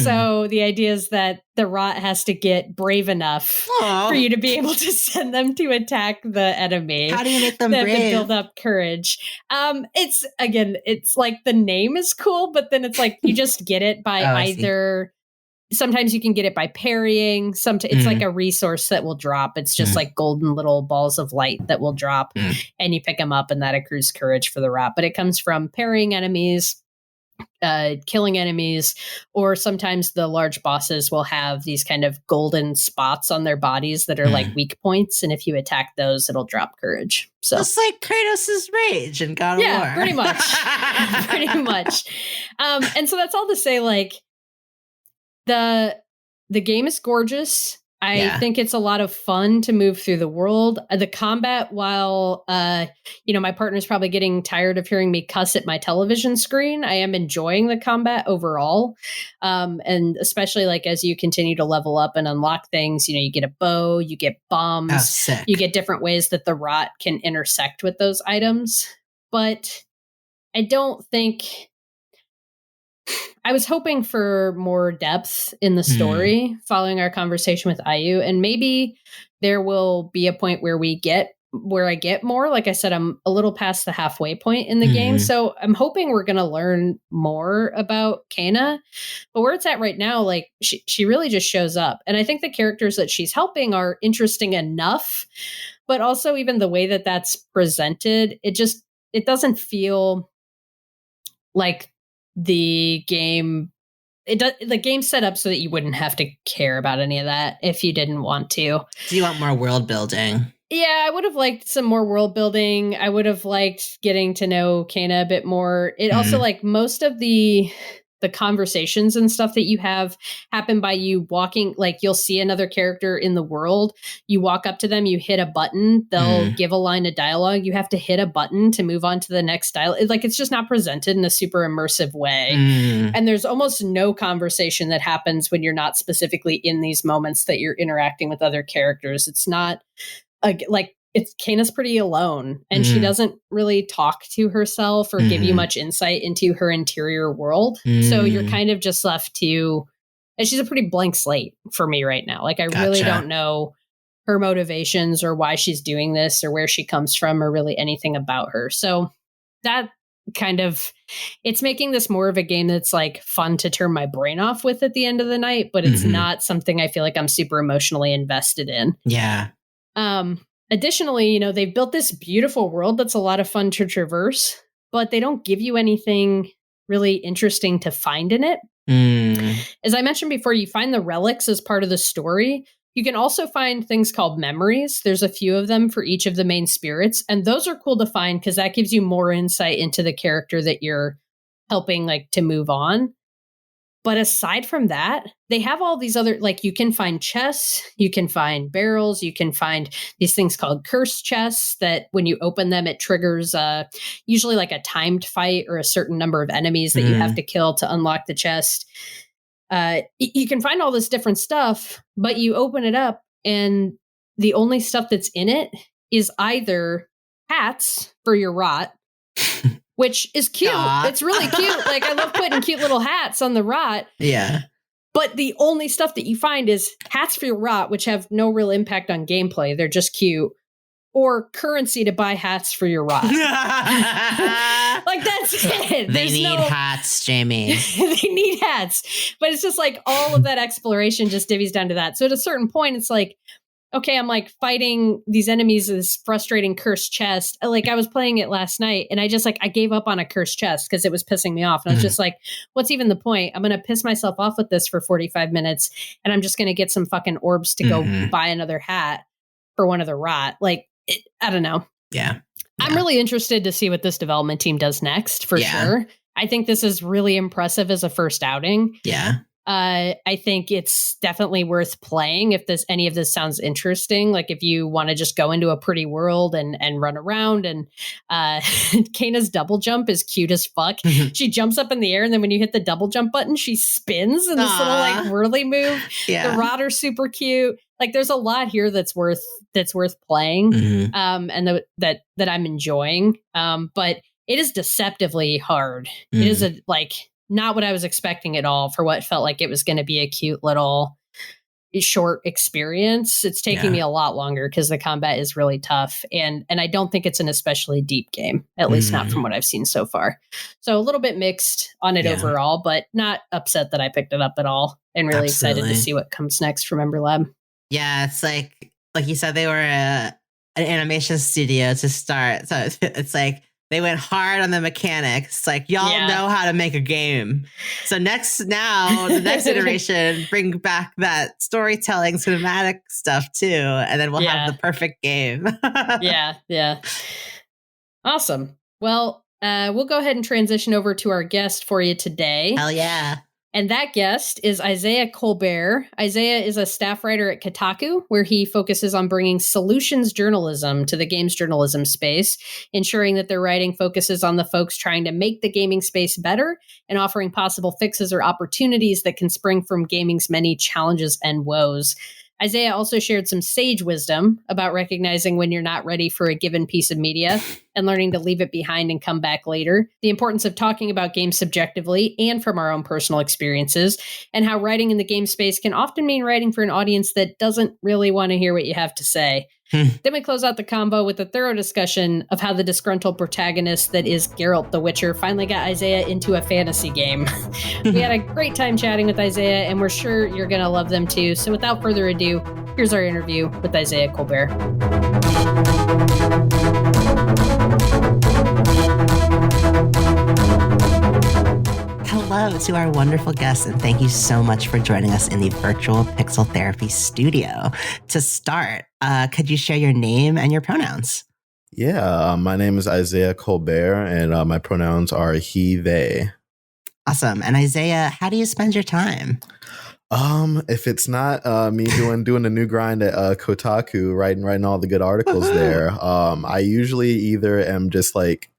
So the idea is that the rot has to get brave enough for you to be able to send them to attack the enemy. How do you make them brave? To build up courage. It's like the name is cool, but then it's like you just get it by either. Sometimes you can get it by parrying. It's like a resource that will drop. It's just like golden little balls of light that will drop, and you pick them up, and that accrues courage for the rot. But it comes from parrying enemies, killing enemies, or sometimes the large bosses will have these kind of golden spots on their bodies that are like weak points, and if you attack those, it'll drop courage. So it's like Kratos' rage in God of War. Yeah, pretty much. Pretty much. And so that's all to say, like, the game is gorgeous. I think it's a lot of fun to move through the world. The combat, while, my partner's probably getting tired of hearing me cuss at my television screen, I am enjoying the combat overall. And especially like as you continue to level up and unlock things, you get a bow, you get bombs, you get different ways that the rot can intersect with those items. But I don't think... I was hoping for more depth in the story following our conversation with Ayu, and maybe there will be a point where I get more. Like I said, I'm a little past the halfway point in the game, so I'm hoping we're going to learn more about Kena. But where it's at right now, like she really just shows up, and I think the characters that she's helping are interesting enough, but also even the way that that's presented, it doesn't feel like the game set up so that you wouldn't have to care about any of that if you didn't want to. Do you want more world building? Yeah, I would have liked some more world building. I would have liked getting to know Kena a bit more. It also, like, most of the conversations and stuff that you have happen by you walking, like you'll see another character in the world, you walk up to them, you hit a button, they'll give a line of dialogue, you have to hit a button to move on to the next dialogue. It's just not presented in a super immersive way. And there's almost no conversation that happens when you're not specifically in these moments that you're interacting with other characters. It's not Kena's pretty alone, and she doesn't really talk to herself or give you much insight into her interior world. So you're kind of just left to, and she's a pretty blank slate for me right now. Like, I really don't know her motivations or why she's doing this or where she comes from or really anything about her. So that kind of, it's making this more of a game that's like fun to turn my brain off with at the end of the night, but it's not something I feel like I'm super emotionally invested in. Yeah. Additionally, they've built this beautiful world that's a lot of fun to traverse, but they don't give you anything really interesting to find in it. As I mentioned before, you find the relics as part of the story. You can also find things called memories. There's a few of them for each of the main spirits, and those are cool to find because that gives you more insight into the character that you're helping, like, to move on. But aside from that, they have all these other, like, you can find chests, you can find barrels, you can find these things called curse chests that when you open them, it triggers usually like a timed fight or a certain number of enemies that you have to kill to unlock the chest. You can find all this different stuff, but you open it up and the only stuff that's in it is either hats for your rot, which is cute. Aww. It's really cute. Like, I love putting cute little hats on the rot. Yeah. But the only stuff that you find is hats for your rot, which have no real impact on gameplay. They're just cute. Or currency to buy hats for your rot. Like, that's it. They need hats, Jamie. They need hats. But it's just like all of that exploration just divvies down to that. So at a certain point, it's like, okay, I'm like fighting these enemies in this frustrating cursed chest. Like, I was playing it last night and I gave up on a cursed chest because it was pissing me off. And I was just like, what's even the point? I'm going to piss myself off with this for 45 minutes and I'm just going to get some fucking orbs to go buy another hat for one of the rot. Like, I don't know. Yeah. I'm really interested to see what this development team does next, for sure. I think this is really impressive as a first outing. Yeah. I think it's definitely worth playing if any of this sounds interesting. Like if you want to just go into a pretty world and run around, and Kana's double jump is cute as fuck. She jumps up in the air, and then when you hit the double jump button, she spins in this little like whirly move. Yeah. The rod are super cute. Like there's a lot here that's worth playing, and that I'm enjoying. But it is deceptively hard. It is not what I was expecting at all for what felt like it was going to be a cute little short experience. It's taking me a lot longer because the combat is really tough. And I don't think it's an especially deep game, at least not from what I've seen so far. So a little bit mixed on it overall, but not upset that I picked it up at all, and really excited to see what comes next from Ember Lab. Yeah, it's like you said, they were an animation studio to start. So it's like, they went hard on the mechanics. It's like, y'all know how to make a game. So the next iteration, bring back that storytelling, cinematic stuff too. And then we'll have the perfect game. Yeah. Awesome. Well, we'll go ahead and transition over to our guest for you today. Hell yeah. And that guest is Isaiah Colbert. Isaiah is a staff writer at Kotaku, where he focuses on bringing solutions journalism to the games journalism space, ensuring that their writing focuses on the folks trying to make the gaming space better and offering possible fixes or opportunities that can spring from gaming's many challenges and woes. Isaiah also shared some sage wisdom about recognizing when you're not ready for a given piece of media and learning to leave it behind and come back later, the importance of talking about games subjectively and from our own personal experiences, and how writing in the game space can often mean writing for an audience that doesn't really want to hear what you have to say. Then we close out the combo with a thorough discussion of how the disgruntled protagonist that is Geralt the Witcher finally got Isaiah into a fantasy game. We had a great time chatting with Isaiah, and we're sure you're going to love them too. So without further ado, here's our interview with Isaiah Colbert. Hello to our wonderful guests, and thank you so much for joining us in the virtual Pixel Therapy studio. To start, could you share your name and your pronouns? Yeah, my name is Isaiah Colbert, and my pronouns are he, they. Awesome. And Isaiah, how do you spend your time? If it's not me doing a new grind at Kotaku, writing all the good articles there, I usually either am just like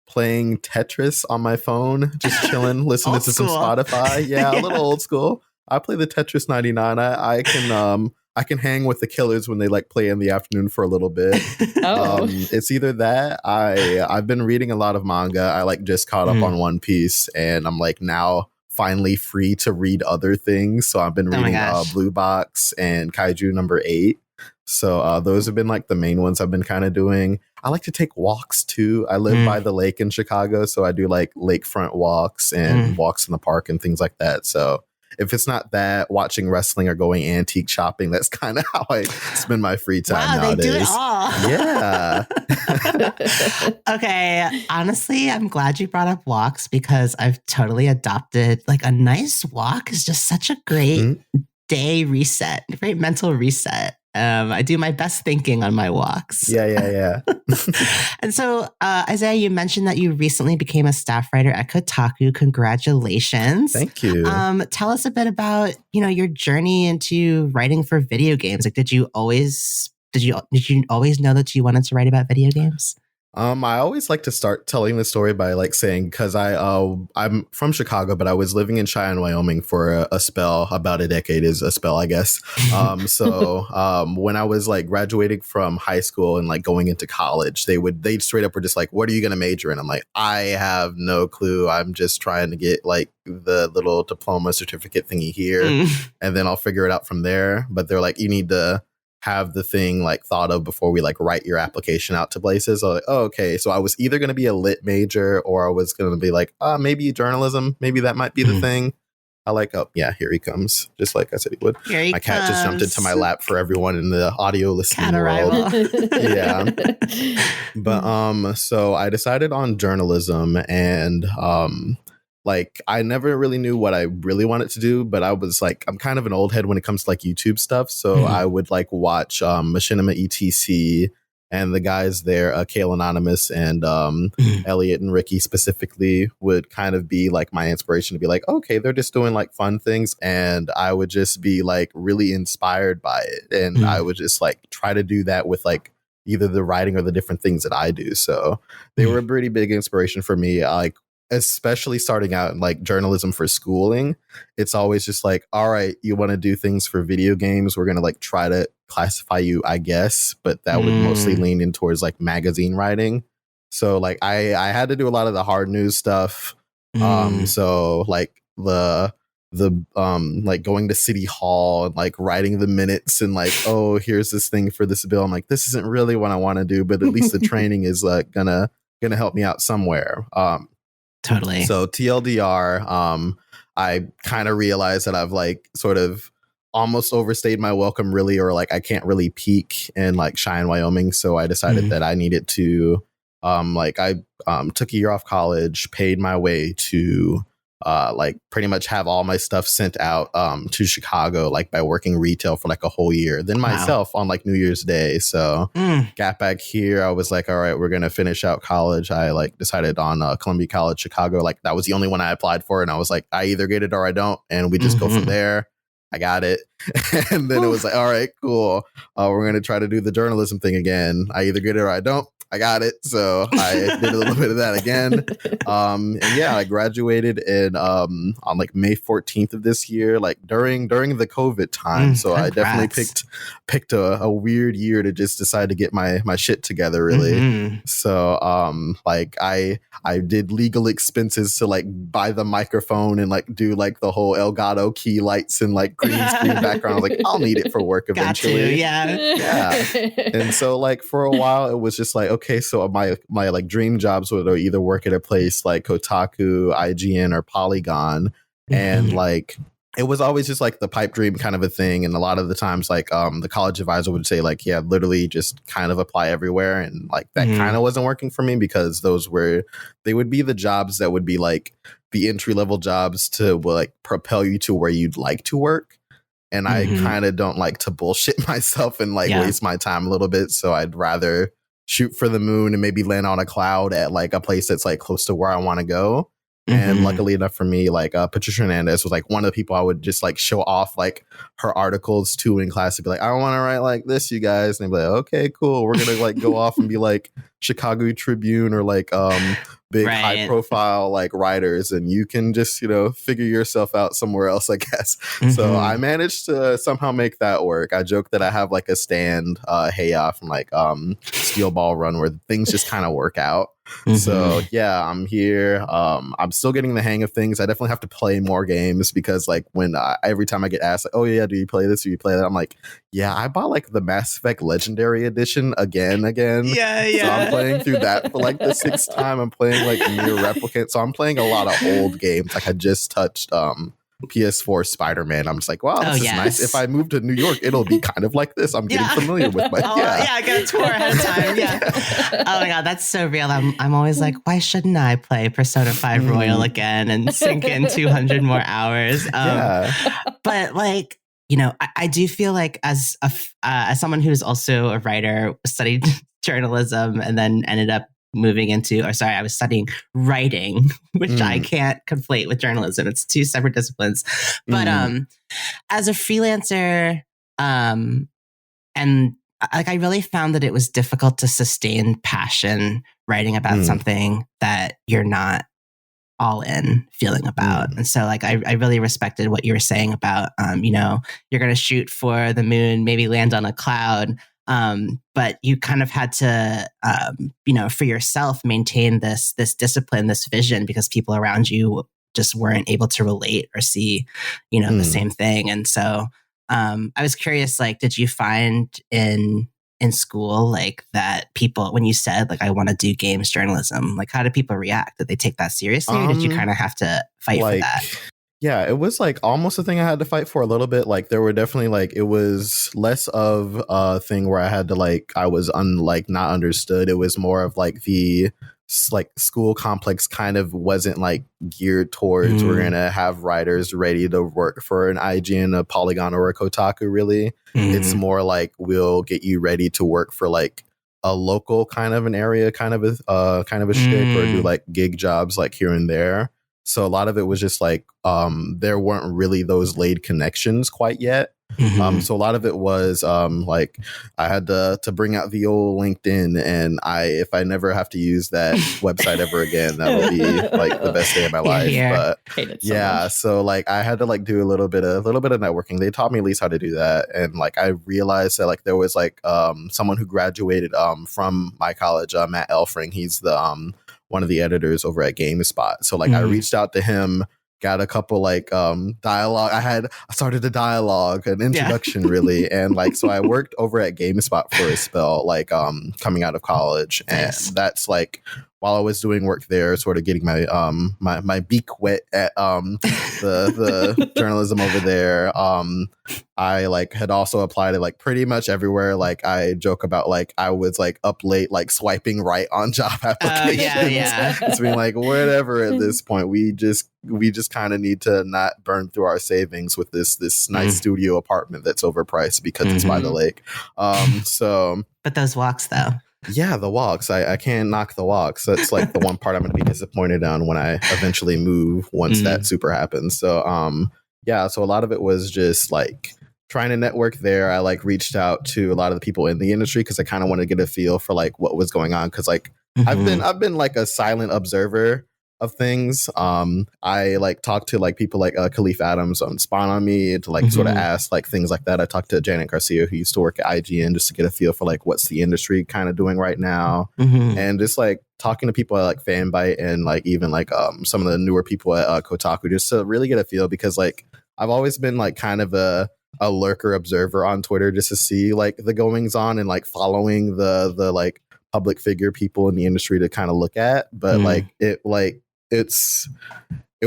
playing Tetris on my phone, just chilling, listening to some Spotify. Yeah, a little old school. I play the Tetris 99. I can hang with the killers when they like play in the afternoon for a little bit. It's either that. I've been reading a lot of manga. I like just caught up on One Piece, and I'm like now finally free to read other things. So I've been reading Blue Box and Kaiju number 8. So those have been like the main ones I've been kind of doing. I like to take walks too. I live by the lake in Chicago, so I do like lakefront walks and walks in the park and things like that. So if it's not that, watching wrestling or going antique shopping, that's kind of how I spend my free time nowadays. They do it all. Yeah. Okay. Honestly, I'm glad you brought up walks, because I've totally adopted like a nice walk is just such a great day reset, great mental reset. I do my best thinking on my walks. Yeah. And so, Isaiah, you mentioned that you recently became a staff writer at Kotaku. Congratulations. Thank you. Tell us a bit about, your journey into writing for video games. Like, did you always know that you wanted to write about video games? I always like to start telling the story by like saying, because I'm from Chicago, but I was living in Cheyenne, Wyoming for a spell. About a decade is a spell, I guess. So when I was like graduating from high school and like going into college, they straight up were just like, "What are you going to major in?" I'm like, I have no clue. I'm just trying to get like the little diploma certificate thingy here, and then I'll figure it out from there. But they're like, you need to have the thing like thought of before we like write your application out to places. So like, oh, okay. So I was either going to be a lit major, or I was going to be like, maybe journalism. Maybe that might be the thing. I like, oh yeah, here he comes. Just like I said he would. My cat just jumped into my lap for everyone in the audio listening world. Yeah. But so I decided on journalism, and like, I never really knew what I really wanted to do, but I was like, I'm kind of an old head when it comes to like YouTube stuff. So I would like watch Machinima ETC And the guys there, Kale Anonymous and Elliot and Ricky specifically, would kind of be like my inspiration to be like, okay, they're just doing like fun things. And I would just be like really inspired by it. And I would just like try to do that with like either the writing or the different things that I do. So they were a pretty big inspiration for me. Like, especially starting out in like journalism for schooling, it's always just like, all right, you want to do things for video games, we're going to like try to classify you, I guess, but that would mostly lean in towards like magazine writing. So like I had to do a lot of the hard news stuff. So like the like going to City Hall and like writing the minutes and like, oh, here's this thing for this bill. I'm like, this isn't really what I want to do, but at least the training is like gonna help me out somewhere. Totally. So TLDR, I kind of realized that I've like sort of almost overstayed my welcome really, or like I can't really peak in like Cheyenne, Wyoming. So I decided that I needed to like I took a year off college, paid my way to like pretty much have all my stuff sent out to Chicago, like by working retail for like a whole year. Then myself on like New Year's Day. So got back here. I was like, all right, we're going to finish out college. I like decided on Columbia College, Chicago. Like that was the only one I applied for. And I was like, I either get it or I don't. And we just go from there. I got it. And then it was like, all right, cool. We're going to try to do the journalism thing again. I either get it or I don't. I got it. So I did a little bit of that again. And yeah, I graduated in on like May 14th of this year, like during the COVID time. So congrats. I definitely picked a weird year to just decide to get my shit together, really. So like I did legal expenses to like buy the microphone and like do like the whole Elgato key lights and like green screen background. I was like, I'll need it for work eventually. Yeah. And so like for a while it was just like, okay, so my like dream jobs would either work at a place like Kotaku, IGN, or Polygon. And like it was always just like the pipe dream kind of a thing. And a lot of the times like the college advisor would say like, yeah, literally just kind of apply everywhere. And like that kind of wasn't working for me, because they would be the jobs that would be like the entry level jobs to like propel you to where you'd like to work. And I kind of don't like to bullshit myself and like waste my time a little bit. So I'd rather shoot for the moon and maybe land on a cloud at like a place that's like close to where I want to go. And luckily enough for me, like Patricia Hernandez was like one of the people I would just like show off like her articles to in class and be like, I want to write like this, you guys. And they'd be like, okay, cool. We're going to like go off and be like Chicago Tribune or like big high profile like writers, and you can just, you know, figure yourself out somewhere else, I guess. So I managed to somehow make that work. I joke that I have like a stand from like Steel Ball Run where things just kind of work out. So yeah, I'm here. I'm still getting the hang of things. I definitely have to play more games, because like when every time I get asked like, oh yeah, do you play this or you play that, I'm like, yeah, I bought like the Mass Effect Legendary Edition again. So I'm playing through that for like the 6th time. I'm playing like Near Replicant. So I'm playing a lot of old games. Like I just touched PS4 Spider-Man. I'm just like, wow, this is nice. If I move to New York, it'll be kind of like this. I'm getting familiar with my I got a tour ahead of time. Oh my god, that's so real. I'm always like, why shouldn't I play Persona 5 Royal again and sink in 200 more hours? But like, you know, I do feel like as someone who's also a writer, studied journalism and then ended up I was studying writing, which I can't conflate with journalism. It's 2 separate disciplines. But as a freelancer, and like I really found that it was difficult to sustain passion writing about something that you're not all in feeling about. And so like I really respected what you were saying about you know, you're gonna shoot for the moon, maybe land on a cloud. But you kind of had to, you know, for yourself, maintain this discipline, this vision, because people around you just weren't able to relate or see, you know, the same thing. And so, I was curious, like, did you find in school, like that people, when you said like, I want to do games journalism, like how did people react? Did they take that seriously, or did you kind of have to fight for that? Yeah, it was like almost a thing I had to fight for a little bit. Like there were definitely like, it was less of a thing where I had to like, I was not understood. It was more of like the like school complex kind of wasn't like geared towards we're gonna have writers ready to work for an IGN, a Polygon, or a Kotaku. Really, it's more like we'll get you ready to work for like a local kind of an area, kind of a shtick, or do like gig jobs like here and there. So a lot of it was just like there weren't really those laid connections quite yet. So a lot of it was like I had to bring out the old LinkedIn, and if I never have to use that website ever again, that will be like the best day of my life. But yeah, so like I had to like do a little bit of networking. They taught me at least how to do that, and like I realized that like there was like someone who graduated from my college, Matt Elfring. He's the one of the editors over at GameSpot. So like I reached out to him, got a couple like dialogue. I started a dialogue, an introduction really. And like, so I worked over at GameSpot for a spell, like coming out of college. And that's like, while I was doing work there, sort of getting my my beak wet at the journalism over there. I like had also applied to like pretty much everywhere. Like I joke about like I was like up late, like swiping right on job applications. It's been like whatever at this point. We just kind of need to not burn through our savings with this nice studio apartment that's overpriced because it's by the lake. But those walks though. Yeah, the walks. I can't knock the walks. That's like the one part I'm going to be disappointed on when I eventually move once that super happens. So yeah, so a lot of it was just like trying to network there. I like reached out to a lot of the people in the industry because I kind of wanted to get a feel for like what was going on, because like I've been like a silent observer of things. I like talked to like people like Khalif Adams on Spawn on Me to like sort of ask like things like that. I talked to Janet Garcia, who used to work at IGN, just to get a feel for like what's the industry kind of doing right now, and just like talking to people at like Fanbyte and like even like some of the newer people at Kotaku, just to really get a feel, because like I've always been like kind of a lurker observer on Twitter, just to see like the goings on and like following the like public figure people in the industry to kind of look at. But it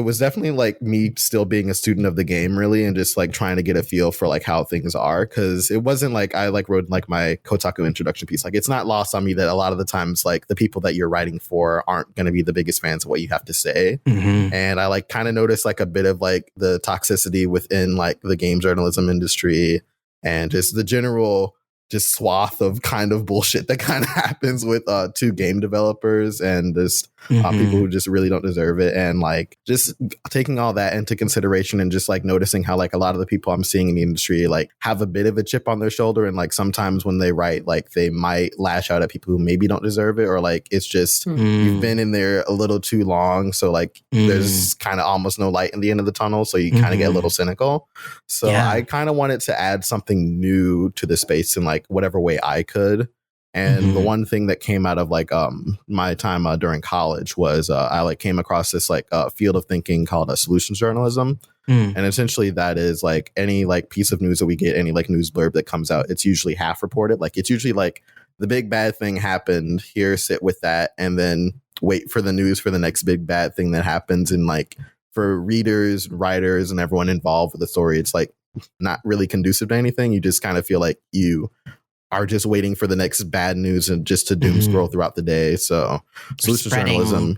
was definitely like me still being a student of the game really, and just like trying to get a feel for like how things are, because it wasn't like I like wrote like my Kotaku introduction piece. Like it's not lost on me that a lot of the times like the people that you're writing for aren't going to be the biggest fans of what you have to say. And I like kind of noticed like a bit of like the toxicity within like the game journalism industry, and just the general just swath of kind of bullshit that kind of happens with two game developers and just people who just really don't deserve it. And like just taking all that into consideration and just like noticing how like a lot of the people I'm seeing in the industry like have a bit of a chip on their shoulder, and like sometimes when they write, like they might lash out at people who maybe don't deserve it, or like it's just you've been in there a little too long, so like there's kind of almost no light in the end of the tunnel, so you kind of get a little cynical. So I kind of wanted to add something new to the space in like whatever way I could. And the one thing that came out of like my time during college was I like came across this like field of thinking called solutions journalism. And essentially that is like any like piece of news that we get, any like news blurb that comes out, it's usually half reported. Like it's usually like the big bad thing happened here, sit with that, and then wait for the news for the next big bad thing that happens. And like for readers, writers, and everyone involved with the story, it's like not really conducive to anything. You just kind of feel like you are just waiting for the next bad news and just to doom scroll throughout the day. So solutions journalism,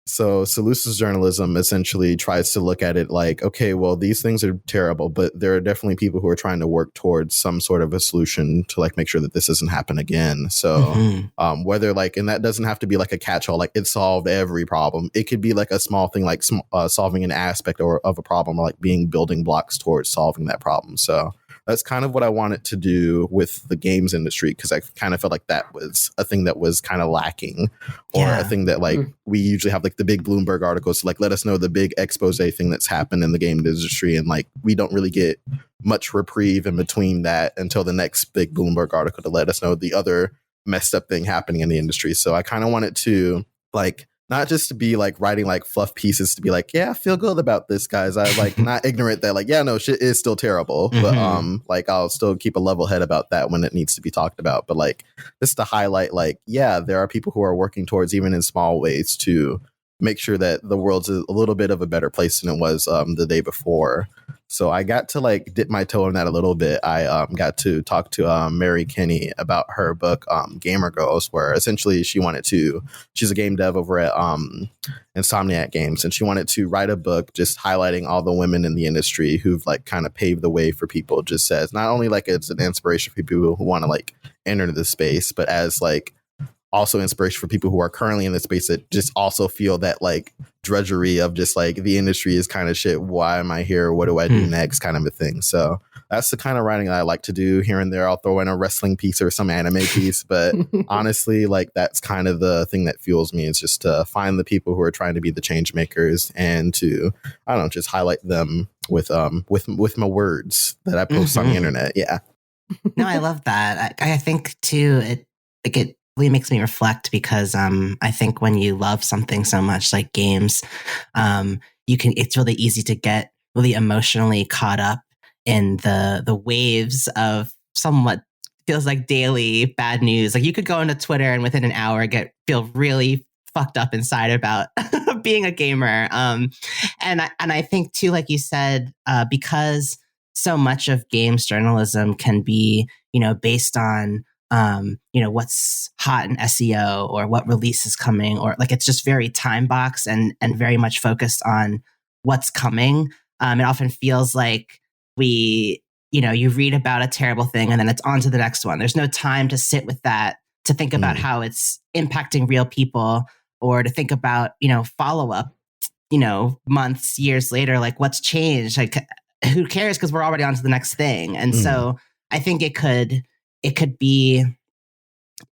So solutions journalism essentially tries to look at it like, okay, well, these things are terrible, but there are definitely people who are trying to work towards some sort of a solution to like make sure that this doesn't happen again. So whether like, and that doesn't have to be like a catch-all, like it solved every problem. It could be like a small thing, like solving an aspect of a problem, or like being building blocks towards solving that problem. So that's kind of what I wanted to do with the games industry, because I kind of felt like that was a thing that was kind of lacking, or a thing that like we usually have like the big Bloomberg articles to like let us know the big expose thing that's happened in the game industry, and like we don't really get much reprieve in between that until the next big Bloomberg article to let us know the other messed up thing happening in the industry. So I kind of wanted to like not just to be like writing like fluff pieces to be like, yeah, I feel good about this, guys. I like not ignorant that like, yeah, no, shit is still terrible. But like I'll still keep a level head about that when it needs to be talked about. But like just to highlight like, yeah, there are people who are working towards, even in small ways, to make sure that the world's a little bit of a better place than it was the day before. So I got to like dip my toe in that a little bit. I got to talk to Mary Kinney about her book Gamer Girls, where essentially she's a game dev over at Insomniac Games, and she wanted to write a book just highlighting all the women in the industry who've like kind of paved the way for people, just as not only like it's an inspiration for people who want to like enter the space, but as like also inspiration for people who are currently in the space that just also feel that like drudgery of just like the industry is kind of shit. Why am I here? What do I do next? Kind of a thing. So that's the kind of writing that I like to do. Here and there, I'll throw in a wrestling piece or some anime piece. But honestly, like that's kind of the thing that fuels me, is just to find the people who are trying to be the change makers and to, I don't know, just highlight them with my words that I post on the internet. Yeah. No, I love that. I think too, it really makes me reflect, because I think when you love something so much like games, it's really easy to get really emotionally caught up in the waves of somewhat feels like daily bad news. Like you could go into Twitter and within an hour feel really fucked up inside about being a gamer. And I think too, like you said, because so much of games journalism can be, based on what's hot in SEO or what release is coming, or like it's just very time boxed and very much focused on what's coming. It often feels like you read about a terrible thing and then it's on to the next one. There's no time to sit with that, to think about how it's impacting real people, or to think about, follow up, months, years later, like what's changed? Like who cares? Because we're already on to the next thing. And so I think it could be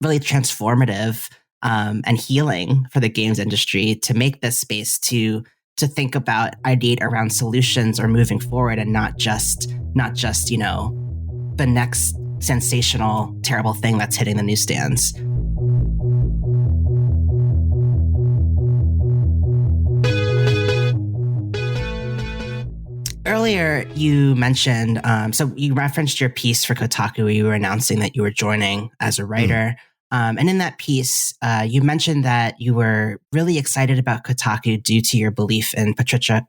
really transformative and healing for the games industry to make this space to think about, ideate around solutions or moving forward, and not just the next sensational, terrible thing that's hitting the newsstands. Earlier, you mentioned, so you referenced your piece for Kotaku where you were announcing that you were joining as a writer. And in that piece, you mentioned that you were really excited about Kotaku due to your belief in Patricia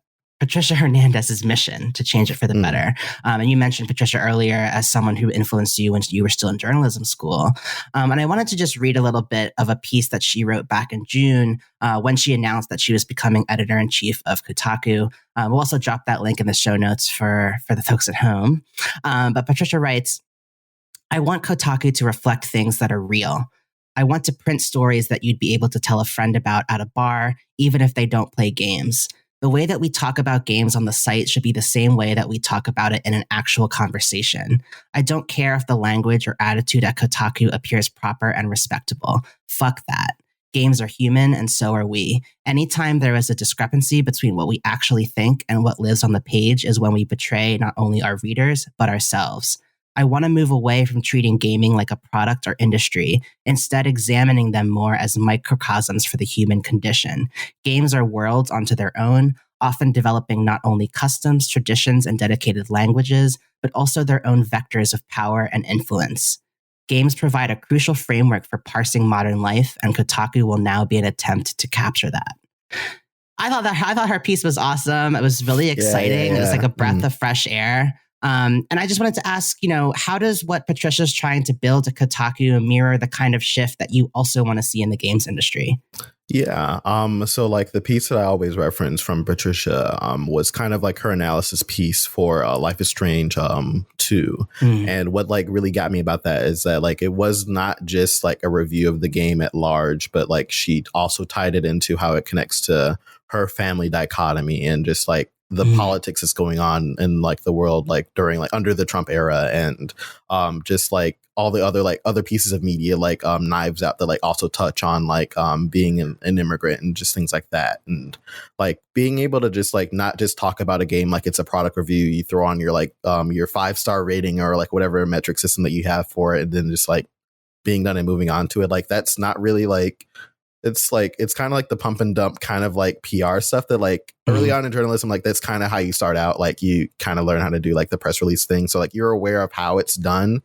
Hernandez's mission to change it for the better. And you mentioned Patricia earlier as someone who influenced you when you were still in journalism school. And I wanted to just read a little bit of a piece that she wrote back in June when she announced that she was becoming editor-in-chief of Kotaku. We'll also drop that link in the show notes for the folks at home. But Patricia writes, "I want Kotaku to reflect things that are real. I want to print stories that you'd be able to tell a friend about at a bar, even if they don't play games. The way that we talk about games on the site should be the same way that we talk about it in an actual conversation. I don't care if the language or attitude at Kotaku appears proper and respectable. Fuck that. Games are human, and so are we. Anytime there is a discrepancy between what we actually think and what lives on the page is when we betray not only our readers, but ourselves. I want to move away from treating gaming like a product or industry, instead examining them more as microcosms for the human condition. Games are worlds onto their own, often developing not only customs, traditions, and dedicated languages, but also their own vectors of power and influence. Games provide a crucial framework for parsing modern life, and Kotaku will now be an attempt to capture that." I thought her piece was awesome. It was really exciting. Yeah. It was like a breath of fresh air. And I just wanted to ask, how does what Patricia's trying to build at Kotaku mirror the kind of shift that you also want to see in the games industry? Yeah. So like the piece that I always reference from Patricia was kind of like her analysis piece for Life is Strange 2. And what like really got me about that is that like it was not just like a review of the game at large, but like she also tied it into how it connects to her family dichotomy and just like the politics that's going on in like the world, like during like under the Trump era, and just like all the other pieces of media, like Knives Out, that like also touch on like being an immigrant and just things like that. And like being able to just like not just talk about a game like it's a product review, you throw on your like your 5-star rating or like whatever metric system that you have for it, and then just like being done and moving on to it. Like that's not really like, it's kind of like the pump and dump kind of like PR stuff that like early on in journalism, like that's kind of how you start out. Like you kind of learn how to do like the press release thing. So like you're aware of how it's done.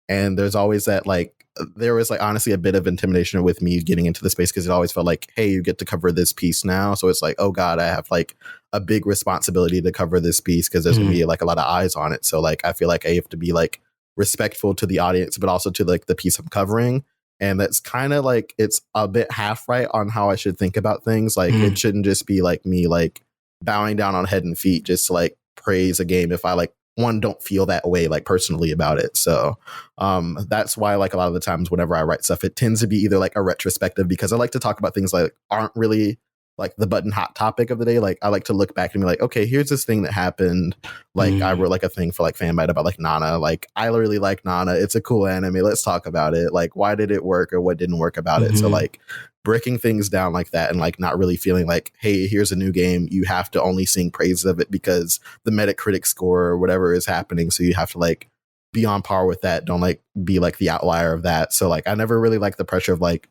And there's always that like there was like honestly a bit of intimidation with me getting into the space because it always felt like, hey, you get to cover this piece now. So it's like, oh God, I have like a big responsibility to cover this piece because there's gonna be like a lot of eyes on it. So like I feel like I have to be like respectful to the audience, but also to like the piece I'm covering. And that's kind of like, it's a bit half right on how I should think about things. Like it shouldn't just be like me like bowing down on head and feet just to like praise a game if I like don't feel that way like personally about it. So that's why like a lot of the times whenever I write stuff, it tends to be either like a retrospective because I like to talk about things like aren't really like the button hot topic of the day. Like I like to look back and be like, okay, here's this thing that happened. Like I wrote like a thing for like Fanbyte about like Nana. Like I really like Nana. It's a cool anime. Let's talk about it. Like why did it work or what didn't work about it? So like breaking things down like that and like not really feeling like, hey, here's a new game. You have to only sing praise of it because the Metacritic score or whatever is happening. So you have to like be on par with that. Don't like be like the outlier of that. So like I never really liked the pressure of like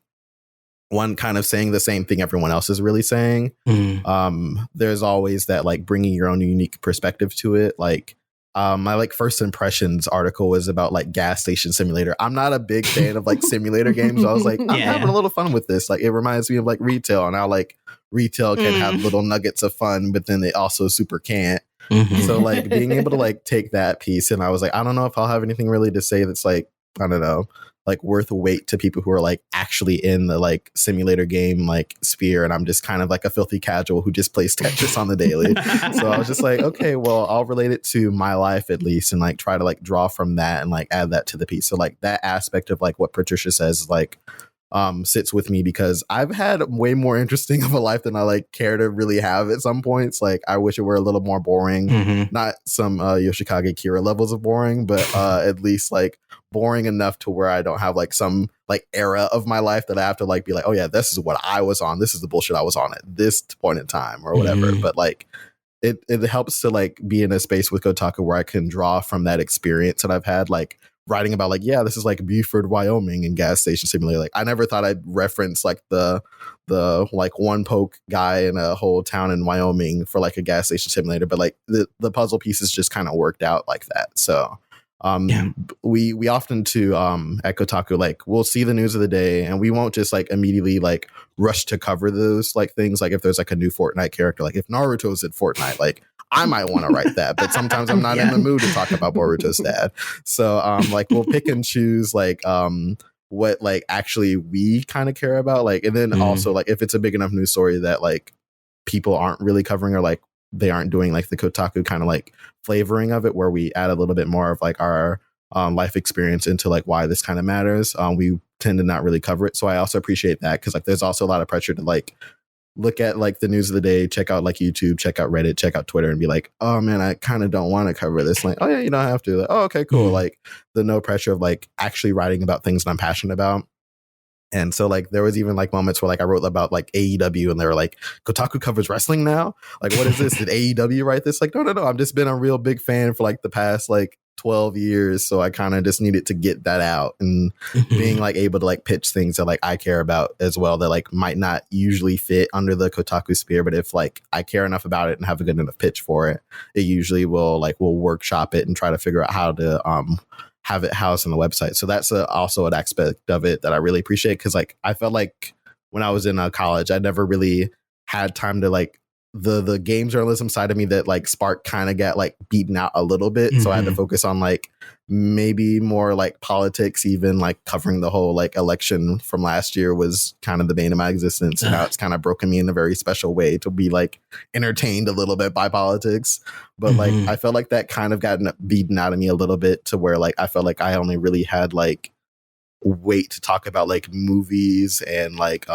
one kind of saying the same thing everyone else is really saying. There's always that like bringing your own unique perspective to it. Like my like first impressions article was about like gas station simulator. I'm not a big fan of like simulator games. So I was like, I'm having a little fun with this. Like it reminds me of like retail and how like retail can have little nuggets of fun, but then they also super can't. So like being able to like take that piece and I was like, I don't know if I'll have anything really to say that's like, I don't know, like worth weight to people who are like actually in the like simulator game like sphere, and I'm just kind of like a filthy casual who just plays Tetris on the daily. So I was just like, okay, well, I'll relate it to my life at least and like try to like draw from that and like add that to the piece. So like that aspect of like what Patricia says is like sits with me because I've had way more interesting of a life than I like care to really have at some points. Like I wish it were a little more boring, not some Yoshikage Kira levels of boring, but at least like boring enough to where I don't have like some like era of my life that I have to like be like, oh yeah, this is what I was on. This is the bullshit I was on at this point in time or whatever. But like it helps to like be in a space with Kotaku where I can draw from that experience that I've had, like writing about like, yeah, this is like Buford, Wyoming and gas station simulator. Like I never thought I'd reference like the like one poke guy in a whole town in Wyoming for like a gas station simulator, but like the puzzle pieces just kind of worked out like that. So we often too at Kotaku, like we'll see the news of the day and we won't just like immediately like rush to cover those like things. Like if there's like a new Fortnite character, like if Naruto's in Fortnite, like I might want to write that, but sometimes I'm not in the mood to talk about Boruto's dad. So like we'll pick and choose like what like actually we kind of care about, like, and then also like if it's a big enough news story that like people aren't really covering or like they aren't doing like the Kotaku kind of like flavoring of it where we add a little bit more of like our life experience into like why this kind of matters, we tend to not really cover it. So I also appreciate that because like there's also a lot of pressure to like look at like the news of the day, check out like YouTube, check out Reddit, check out Twitter and be like, oh man, I kind of don't want to cover this. Like, oh yeah, you don't have to. Like, oh, okay, cool. Like the no pressure of like actually writing about things that I'm passionate about. And so like there was even like moments where like I wrote about like AEW and they were like, Kotaku covers wrestling now? Like what is this? Did AEW write this? Like, no. I've just been a real big fan for like the past like 12 years. So I kind of just needed to get that out and being like able to like pitch things that like I care about as well that like might not usually fit under the Kotaku sphere. But if like I care enough about it and have a good enough pitch for it, it usually will like we'll workshop it and try to figure out how to have it housed on the website. So that's also an aspect of it that I really appreciate because like I felt like when I was in college, I never really had time to like the game journalism side of me that like Spark kind of got like beaten out a little bit. So I had to focus on like maybe more like politics, even like covering the whole like election from last year was kind of the bane of my existence. And now it's kind of broken me in a very special way to be like entertained a little bit by politics. But like I felt like that kind of gotten beaten out of me a little bit to where like I felt like I only really had like weight to talk about like movies and like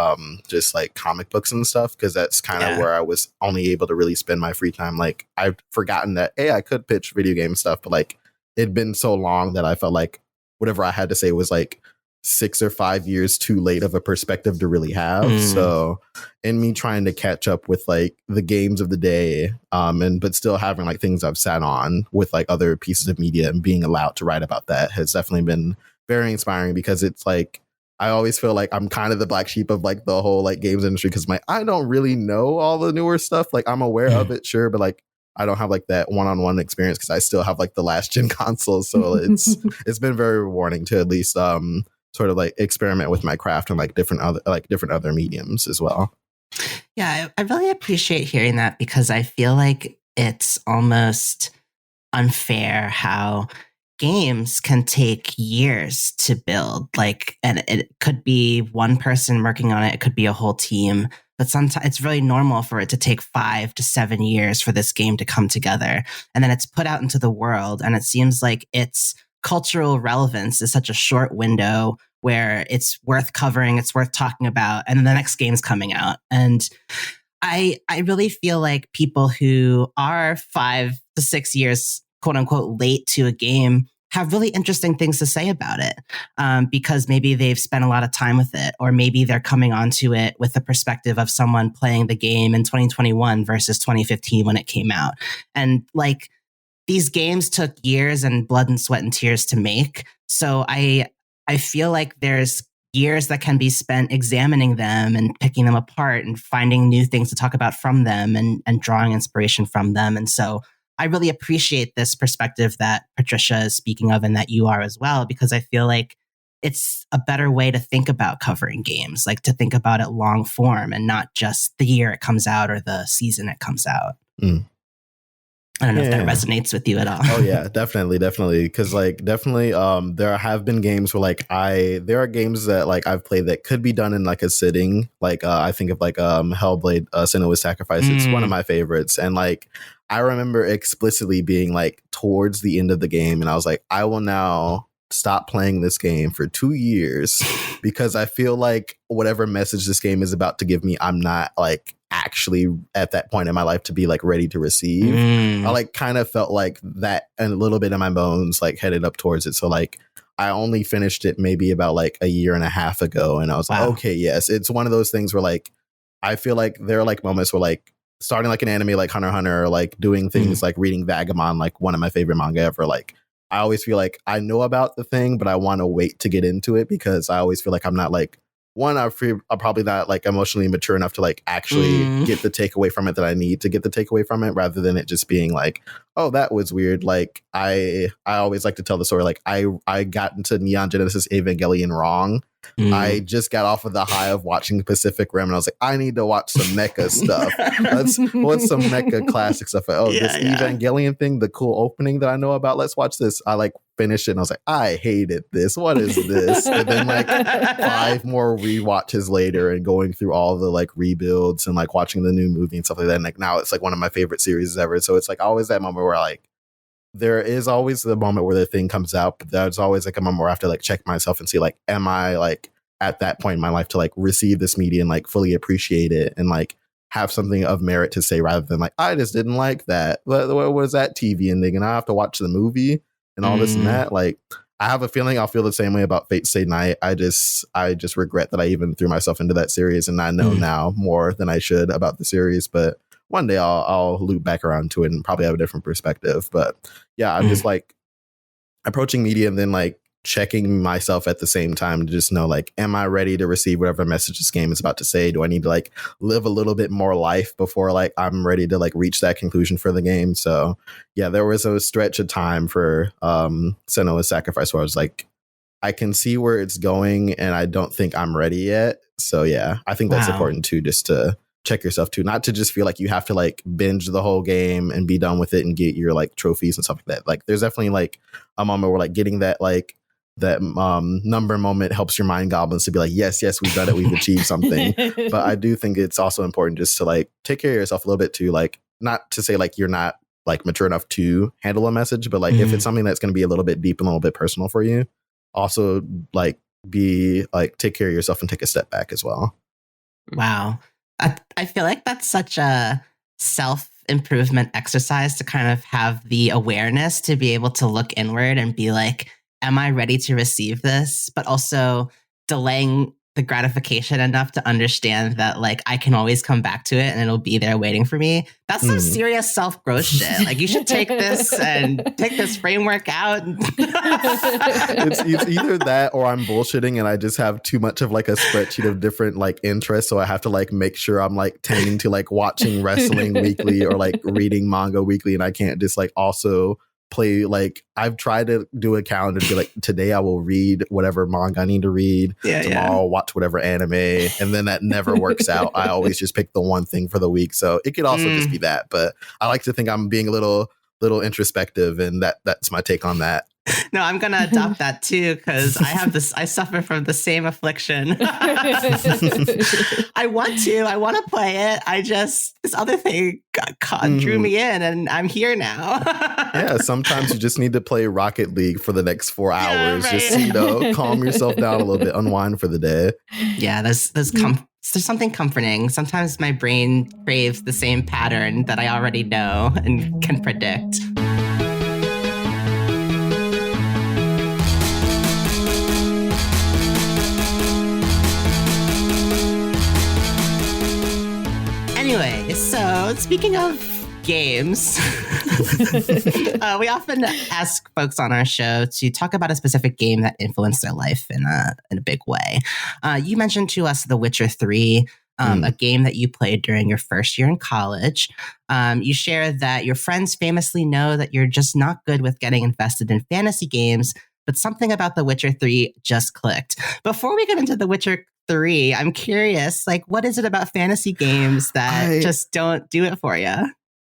just like comic books and stuff because that's kind of where I was only able to really spend my free time. Like I've forgotten that I could pitch video game stuff, but like it'd been so long that I felt like whatever I had to say was like 6 or 5 years too late of a perspective to really have. So in me trying to catch up with like the games of the day but still having like things I've sat on with like other pieces of media and being allowed to write about that has definitely been very inspiring because it's like I always feel like I'm kind of the black sheep of like the whole like games industry because I don't really know all the newer stuff. Like I'm aware of it, sure, but like I don't have like that one-on-one experience because I still have like the last gen consoles. So it's been very rewarding to at least sort of like experiment with my craft and like different other mediums as well. Yeah, I really appreciate hearing that, because I feel like it's almost unfair how games can take years to build. Like, and it could be one person working on it, it could be a whole team, but sometimes it's really normal for it to take 5 to 7 years for this game to come together. And then it's put out into the world, and it seems like its cultural relevance is such a short window where it's worth covering, it's worth talking about, and then the next game's coming out. And I really feel like people who are 5 to 6 years, quote unquote, late to a game have really interesting things to say about it, because maybe they've spent a lot of time with it, or maybe they're coming onto it with the perspective of someone playing the game in 2021 versus 2015 when it came out. And like, these games took years and blood and sweat and tears to make. So I feel like there's years that can be spent examining them and picking them apart and finding new things to talk about from them and drawing inspiration from them. And so I really appreciate this perspective that Patricia is speaking of, and that you are as well, because I feel like it's a better way to think about covering games, like to think about it long form and not just the year it comes out or the season it comes out. I don't know if that resonates with you at all. Oh yeah, definitely. Because like definitely, there have been games where like there are games that like I've played that could be done in like a sitting. Like I think of like Hellblade: Senua's Sacrifice. It's one of my favorites, and like I remember explicitly being like towards the end of the game, and I was like, I will now stop playing this game for 2 years because I feel like whatever message this game is about to give me, I'm not like actually at that point in my life to be like ready to receive. I like kind of felt like that, and a little bit of my bones like headed up towards it. So like I only finished it maybe about like a year and a half ago, and I was like, okay, yes, it's one of those things where like I feel like there are like moments where like starting like an anime like Hunter x Hunter, or like doing things like reading Vagabond, like one of my favorite manga ever, like I always feel like I know about the thing, but I want to wait to get into it because I always feel like I'm not like, one, I'm probably not like emotionally mature enough to like actually get the takeaway from it that I need to get the takeaway from it, rather than it just being like, oh, that was weird. Like I always like to tell the story. Like I got into Neon Genesis Evangelion wrong. I just got off of the high of watching Pacific Rim, and I was like, I need to watch some mecha stuff. What's some mecha classic stuff? This Evangelion thing, the cool opening that I know about. Let's watch this. I like finished it, and I was like, I hated this. What is this? And then like 5 more rewatches later, and going through all the like rebuilds and like watching the new movie and stuff like that. And like now it's like one of my favorite series ever. So it's like always that moment where like there is always the moment where the thing comes out, but there's always like a moment where I have to like check myself and see like, am I like at that point in my life to like receive this media and like fully appreciate it and like have something of merit to say, rather than like, I just didn't like that. What was that TV ending? And I have to watch the movie and all this and that. Like, I have a feeling I'll feel the same way about Fate Stay Night. I just regret that I even threw myself into that series, and I know now more than I should about the series, but one day I'll loop back around to it and probably have a different perspective. But yeah, I'm just like approaching media and then like checking myself at the same time to just know like, am I ready to receive whatever message this game is about to say? Do I need to like live a little bit more life before like I'm ready to like reach that conclusion for the game? So yeah, there was a stretch of time for Senua's Sacrifice where I was like, I can see where it's going and I don't think I'm ready yet. So yeah, I think that's important too, just to check yourself too, not to just feel like you have to like binge the whole game and be done with it and get your like trophies and stuff like that. Like there's definitely like a moment where like getting that like that number moment helps your mind goblins to be like, yes, we've done it, we've achieved something. But I do think it's also important just to like take care of yourself a little bit too, like not to say like you're not like mature enough to handle a message, but like if it's something that's going to be a little bit deep and a little bit personal for you, also like be like take care of yourself and take a step back as well. Wow. I feel like that's such a self-improvement exercise to kind of have the awareness to be able to look inward and be like, am I ready to receive this? But also delaying the gratification enough to understand that like I can always come back to it and it'll be there waiting for me. That's some serious self-growth shit. Like you should take this and take this framework out. It's either that or I'm bullshitting and I just have too much of like a spreadsheet of different like interests. So I have to like make sure I'm like tending to like watching wrestling weekly or like reading manga weekly. And I can't just like also play, like I've tried to do a calendar to be like, today I will read whatever manga I need to read. Tomorrow I'll watch whatever anime. And then that never works out. I always just pick the one thing for the week. So it could also just be that. But I like to think I'm being a little introspective, and that's my take on that. No, I'm going to adopt that too, because I suffer from the same affliction. I want to play it. This other thing drew me in, and I'm here now. Yeah, sometimes you just need to play Rocket League for the next 4 hours. Right. Just, calm yourself down a little bit, unwind for the day. Yeah, there's something comforting. Sometimes my brain craves the same pattern that I already know and can predict. Anyway, so speaking of games, we often ask folks on our show to talk about a specific game that influenced their life in a big way. You mentioned to us The Witcher 3, a game that you played during your first year in college. You shared that your friends famously know that you're just not good with getting invested in fantasy games, but something about The Witcher 3 just clicked. Before we get into The Witcher 3, I'm curious, like, what is it about fantasy games that just don't do it for you?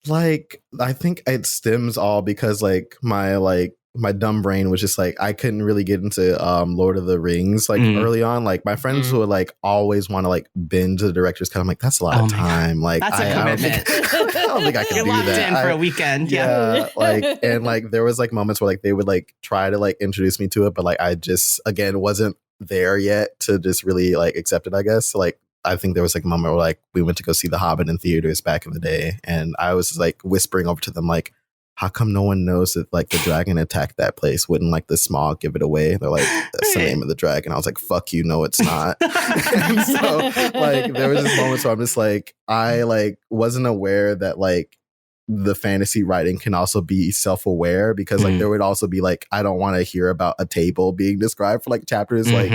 Like, I think it stems all because my dumb brain was just like, I couldn't really get into Lord of the Rings early on. Like my friends would like always want to like binge the director's cut. I'm like, that's a lot of time. Like that's a commitment. I don't think I can do that. In for a weekend. Yeah. And there was like moments where like they would like try to like introduce me to it, but like I just again wasn't there yet to just really like accept it, I guess. So, like I think there was like a moment where like we went to go see The Hobbit in theaters back in the day, and I was like whispering over to them like, how come no one knows that like the dragon attacked that place? Wouldn't like the smog give it away? They're like, that's the name of the dragon. I was like, fuck you, no, it's not. And so like there was this moment where I'm just like, I like wasn't aware that like the fantasy writing can also be self-aware, because like there would also be like, I don't want to hear about a table being described for like chapters. Like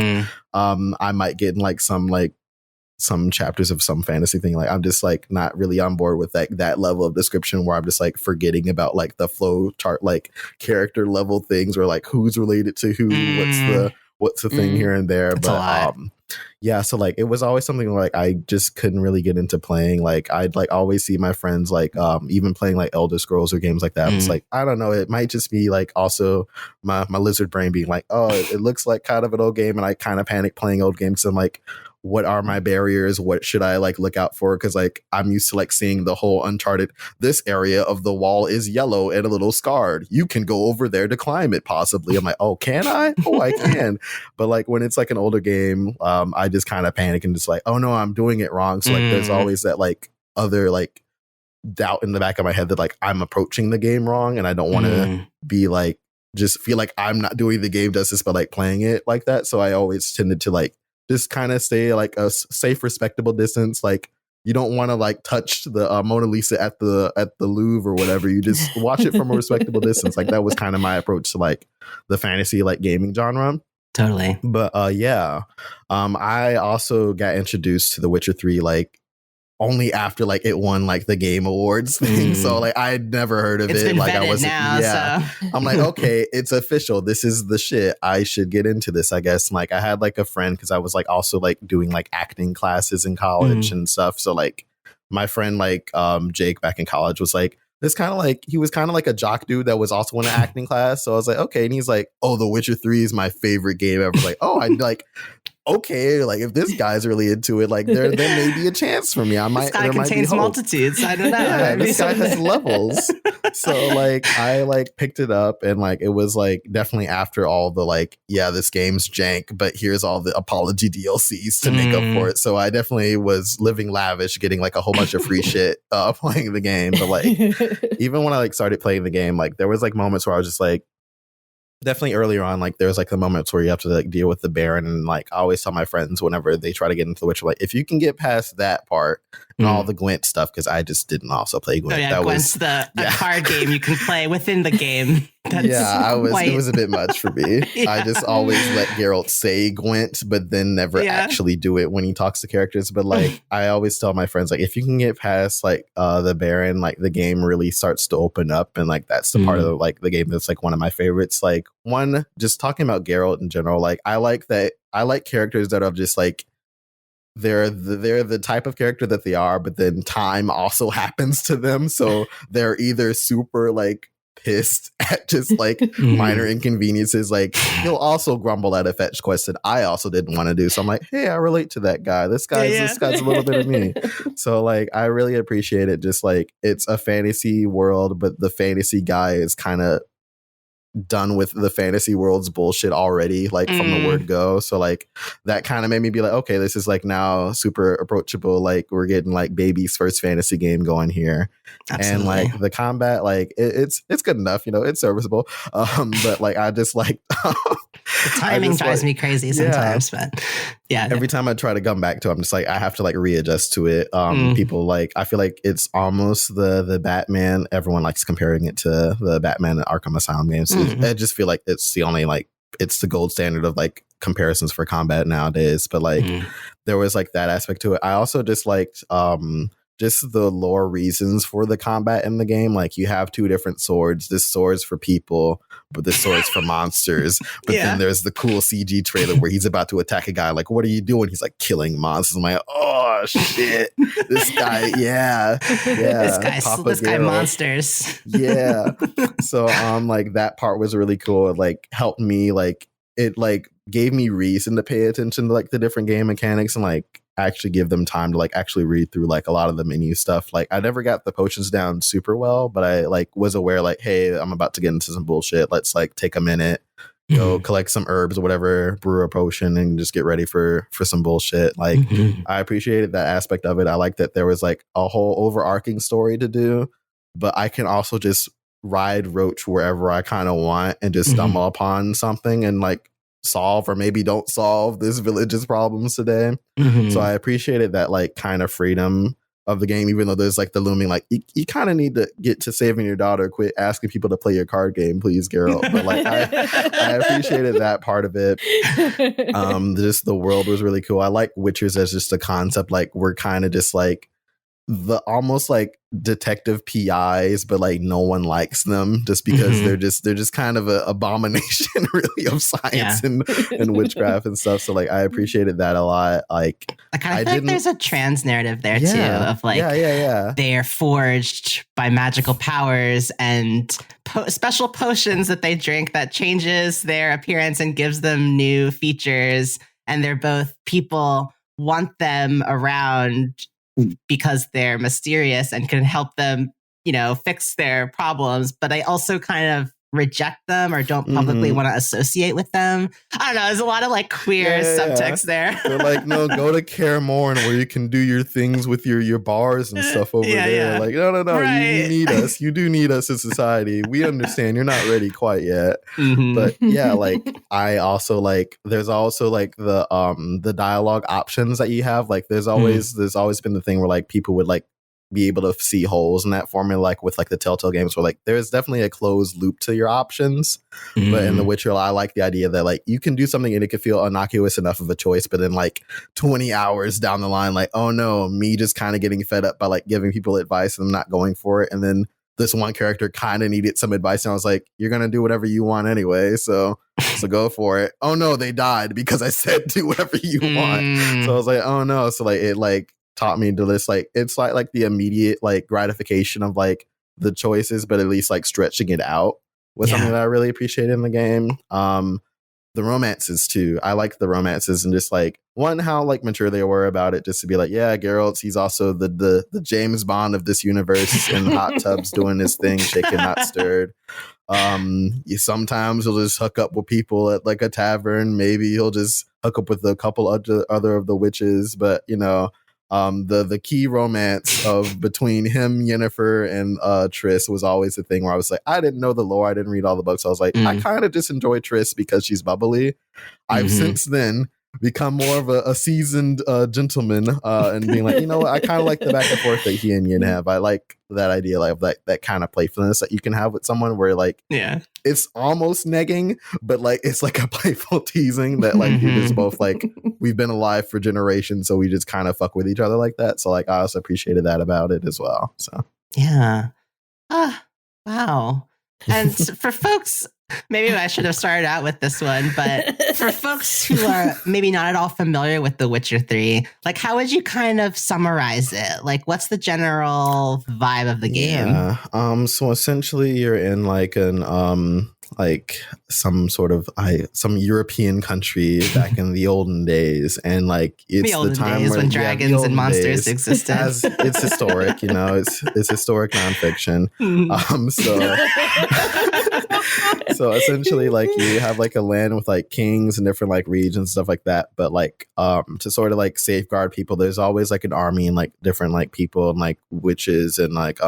I might get in like some chapters of some fantasy thing. Like I'm just like not really on board with like that level of description where I'm just like forgetting about like the flow chart, like character level things, or like who's related to who, what's the thing here and there. That's but yeah, so like it was always something like I just couldn't really get into playing. Like I'd like always see my friends like even playing like Elder Scrolls or games like that. It's like, I don't know, it might just be like also my lizard brain being like, oh, it looks like kind of an old game, and I kind of panic playing old games. So I'm like, what are my barriers? What should I like look out for? Because like I'm used to like seeing the whole Uncharted, this area of the wall is yellow and a little scarred. You can go over there to climb it possibly. I'm like, oh, can I? Oh, I can. But like when it's like an older game, I just kind of panic and just like, oh no, I'm doing it wrong. So like there's always that like other like doubt in the back of my head that like I'm approaching the game wrong, and I don't want to be like, just feel like I'm not doing the game justice by like playing it like that. So I always tended to like just kind of stay like a safe, respectable distance. Like you don't want to like touch the Mona Lisa at the Louvre or whatever. You just watch it from a respectable distance. Like that was kind of my approach to like the fantasy like gaming genre. Totally. But I also got introduced to The Witcher 3 like only after like it won like the Game Awards thing. So like I had never heard of it. Like I wasn't. So. I'm like, okay, it's official. This is the shit. I should get into this, I guess. And, like I had like a friend, because I was like also like doing like acting classes in college and stuff. So like my friend like Jake back in college was like, this kind of like, he was kind of like a jock dude that was also in an acting class. So I was like, okay. And he's like, oh, The Witcher 3 is my favorite game ever. Like, oh, I like, okay, like if this guy's really into it, like there may be a chance for me. I might. This guy contains multitudes. I don't know. Yeah, this guy has levels. So like I like picked it up, and like it was like definitely after all the like, yeah, this game's jank, but here's all the apology DLCs to make up for it. So I definitely was living lavish, getting like a whole bunch of free shit playing the game. But like even when I like started playing the game, like there was like moments where I was just like, definitely earlier on, like there's like the moments where you have to like deal with the Baron, and like I always tell my friends whenever they try to get into The Witcher, like if you can get past that part and all the Gwent stuff, because I just didn't also play Gwent. Oh yeah, Gwent's a card game you can play within the game. It was a bit much for me. Yeah. I just always let Geralt say Gwent, but then never actually do it when he talks to characters. But like, I always tell my friends, like, if you can get past like the Baron, like the game really starts to open up, and like that's the part of like the game that's like one of my favorites. Like, one, just talking about Geralt in general, like I like characters that are just like, they're the type of character that they are, but then time also happens to them, so they're either super like pissed at just like minor inconveniences. Like, he'll also grumble at a fetch quest that I also didn't want to do, so I'm like, hey, I relate to that guy. This guy's a little bit of me. So like, I really appreciate it. Just like, it's a fantasy world, but the fantasy guy is kind of done with the fantasy world's bullshit already, like from the word go. So like, that kind of made me be like, okay, this is like now super approachable. Like, we're getting like baby's first fantasy game going here. Absolutely. And like the combat, like it's good enough, you know, it's serviceable. But like, I just like the timing drives me crazy sometimes, but yeah. Every time I try to come back to it, I'm just like, I have to like readjust to it. People like, I feel like it's almost the Batman. Everyone likes comparing it to the Batman and Arkham Asylum games. I just feel like it's the only like, it's the gold standard of like comparisons for combat nowadays. But like, there was like that aspect to it. I also just liked just the lore reasons for the combat in the game. Like, you have two different swords. This sword's for people, but this sword's for monsters. But then there's the cool CG trailer where he's about to attack a guy. Like, what are you doing? He's like, killing monsters. I'm like, oh shit, this guy, this guy monsters. Yeah. So like, that part was really cool. It like helped me, like it like gave me reason to pay attention to like the different game mechanics and like actually give them time to like actually read through like a lot of the menu stuff. Like, I never got the potions down super well, but I like was aware like, hey, I'm about to get into some bullshit. Let's like take a minute, go collect some herbs or whatever, brew a potion, and just get ready for some bullshit. Like, I appreciated that aspect of it. I like that there was like a whole overarching story to do, but I can also just ride Roach wherever I kind of want and just stumble upon something and like solve or maybe don't solve this village's problems today. So I appreciated that like kind of freedom of the game, even though there's like the looming like, you kind of need to get to saving your daughter. Quit asking people to play your card game, please, Geralt. But like, I appreciated that part of it. Just the world was really cool. I like Witchers as just a concept. Like, we're kind of just like the almost like detective PIs, but like no one likes them just because they're just kind of an abomination really of science and witchcraft and stuff. So like, I appreciated that a lot. Like, I kind of feel like there's a trans narrative there too of like, they're forged by magical powers and special potions that they drink that changes their appearance and gives them new features. And they're both, people want them around because they're mysterious and can help them, you know, fix their problems, but I also kind of reject them or don't publicly want to associate with them. I don't know. There's a lot of like queer subtext there. They're like, no, go to Kaer Morhen where you can do your things with your bars and stuff over there. Like, no, right. you need us. You do need us in society. We understand you're not ready quite yet. But yeah, like, I also like, there's also like the dialogue options that you have. Like, there's always been the thing where like people would like be able to see holes in that formula, like with like the Telltale games where like there's definitely a closed loop to your options. But in The Witcher, I like the idea that like you can do something and it can feel innocuous enough of a choice, but then like 20 hours down the line, like, oh no, me just kind of getting fed up by like giving people advice and them not going for it. And then this one character kind of needed some advice and I was like, you're gonna do whatever you want anyway, so go for it. Oh no, they died because I said do whatever you want. So I was like, oh no. So like, it like taught me to this, like, it's like the immediate like gratification of like the choices, but at least like stretching it out was something that I really appreciated in the game. The romances too. I like the romances and just like, one, how like mature they were about it, just to be like, yeah, Geralt, he's also the James Bond of this universe in hot tubs doing his thing, shaken not stirred. Sometimes he'll just hook up with people at like a tavern. Maybe he'll just hook up with a couple other of the witches, but you know, the key romance of between him, Yennefer, and Triss was always the thing where I was like, I didn't know the lore, I didn't read all the books. I was like, I kind of just enjoy Triss because she's bubbly. I've since then become more of a seasoned gentleman and being like, you know what, I kind of like the back and forth that he and Yin have. I like that idea, like that kind of playfulness that you can have with someone where like it's almost negging, but like it's like a playful teasing that like you're just both like, we've been alive for generations, so we just kind of fuck with each other like that. So like I also appreciated that about it as well. So yeah. Wow. And for folks, maybe I should have started out with this one, but for folks who are maybe not at all familiar with The Witcher 3, like how would you kind of summarize it? Like what's the general vibe of the game? Yeah. So essentially you're in like an like some sort of some European country back in the olden days, and like it's the time when dragons and monsters existed. It's historic, you know, it's historic nonfiction. So essentially like you have like a land with like kings and different like regions and stuff like that, but like to sort of like safeguard people, there's always like an army and like different like people and like witches and like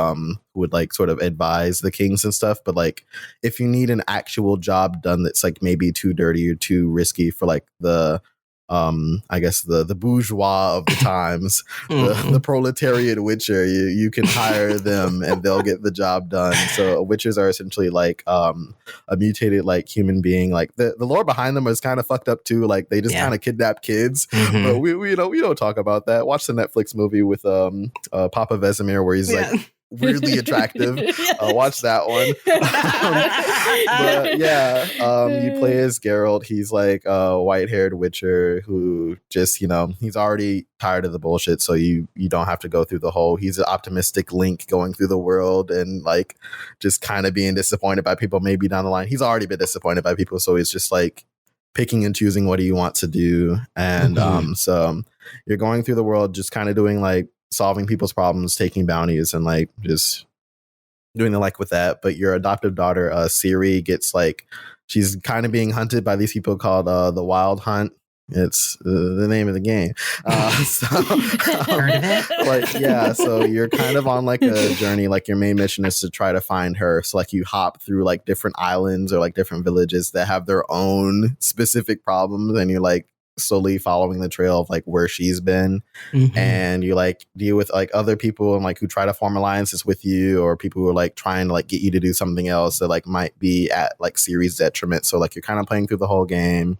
would like sort of advise the kings and stuff. But like if you need an actual job done that's like maybe too dirty or too risky for like the I guess the bourgeois of the times, the proletariat witcher, you can hire them and they'll get the job done. So witchers are essentially like a mutated like human being. Like the lore behind them is kind of fucked up too. Like they just kind of kidnap kids, but we don't talk about that. Watch the Netflix movie with Papa Vesemir where he's like weirdly attractive. Watch that one. But yeah, you play as Geralt. He's like a white-haired witcher who just, you know, he's already tired of the bullshit, so you don't have to go through the whole, he's an optimistic Link going through the world and like just kind of being disappointed by people maybe down the line. He's already been disappointed by people, so he's just like picking and choosing what he wants to do. And so you're going through the world just kind of doing like solving people's problems, taking bounties, and like just doing the like with that. But your adoptive daughter, Ciri, gets like, she's kind of being hunted by these people called the Wild Hunt. It's the name of the game. Heard of it? Like, yeah, so you're kind of on like a journey. Like your main mission is to try to find her. So like you hop through like different islands or like different villages that have their own specific problems, and you're like slowly following the trail of like where she's been. And you like deal with like other people and like who try to form alliances with you, or people who are like trying to like get you to do something else that like might be at like Ciri's detriment. So like you're kind of playing through the whole game,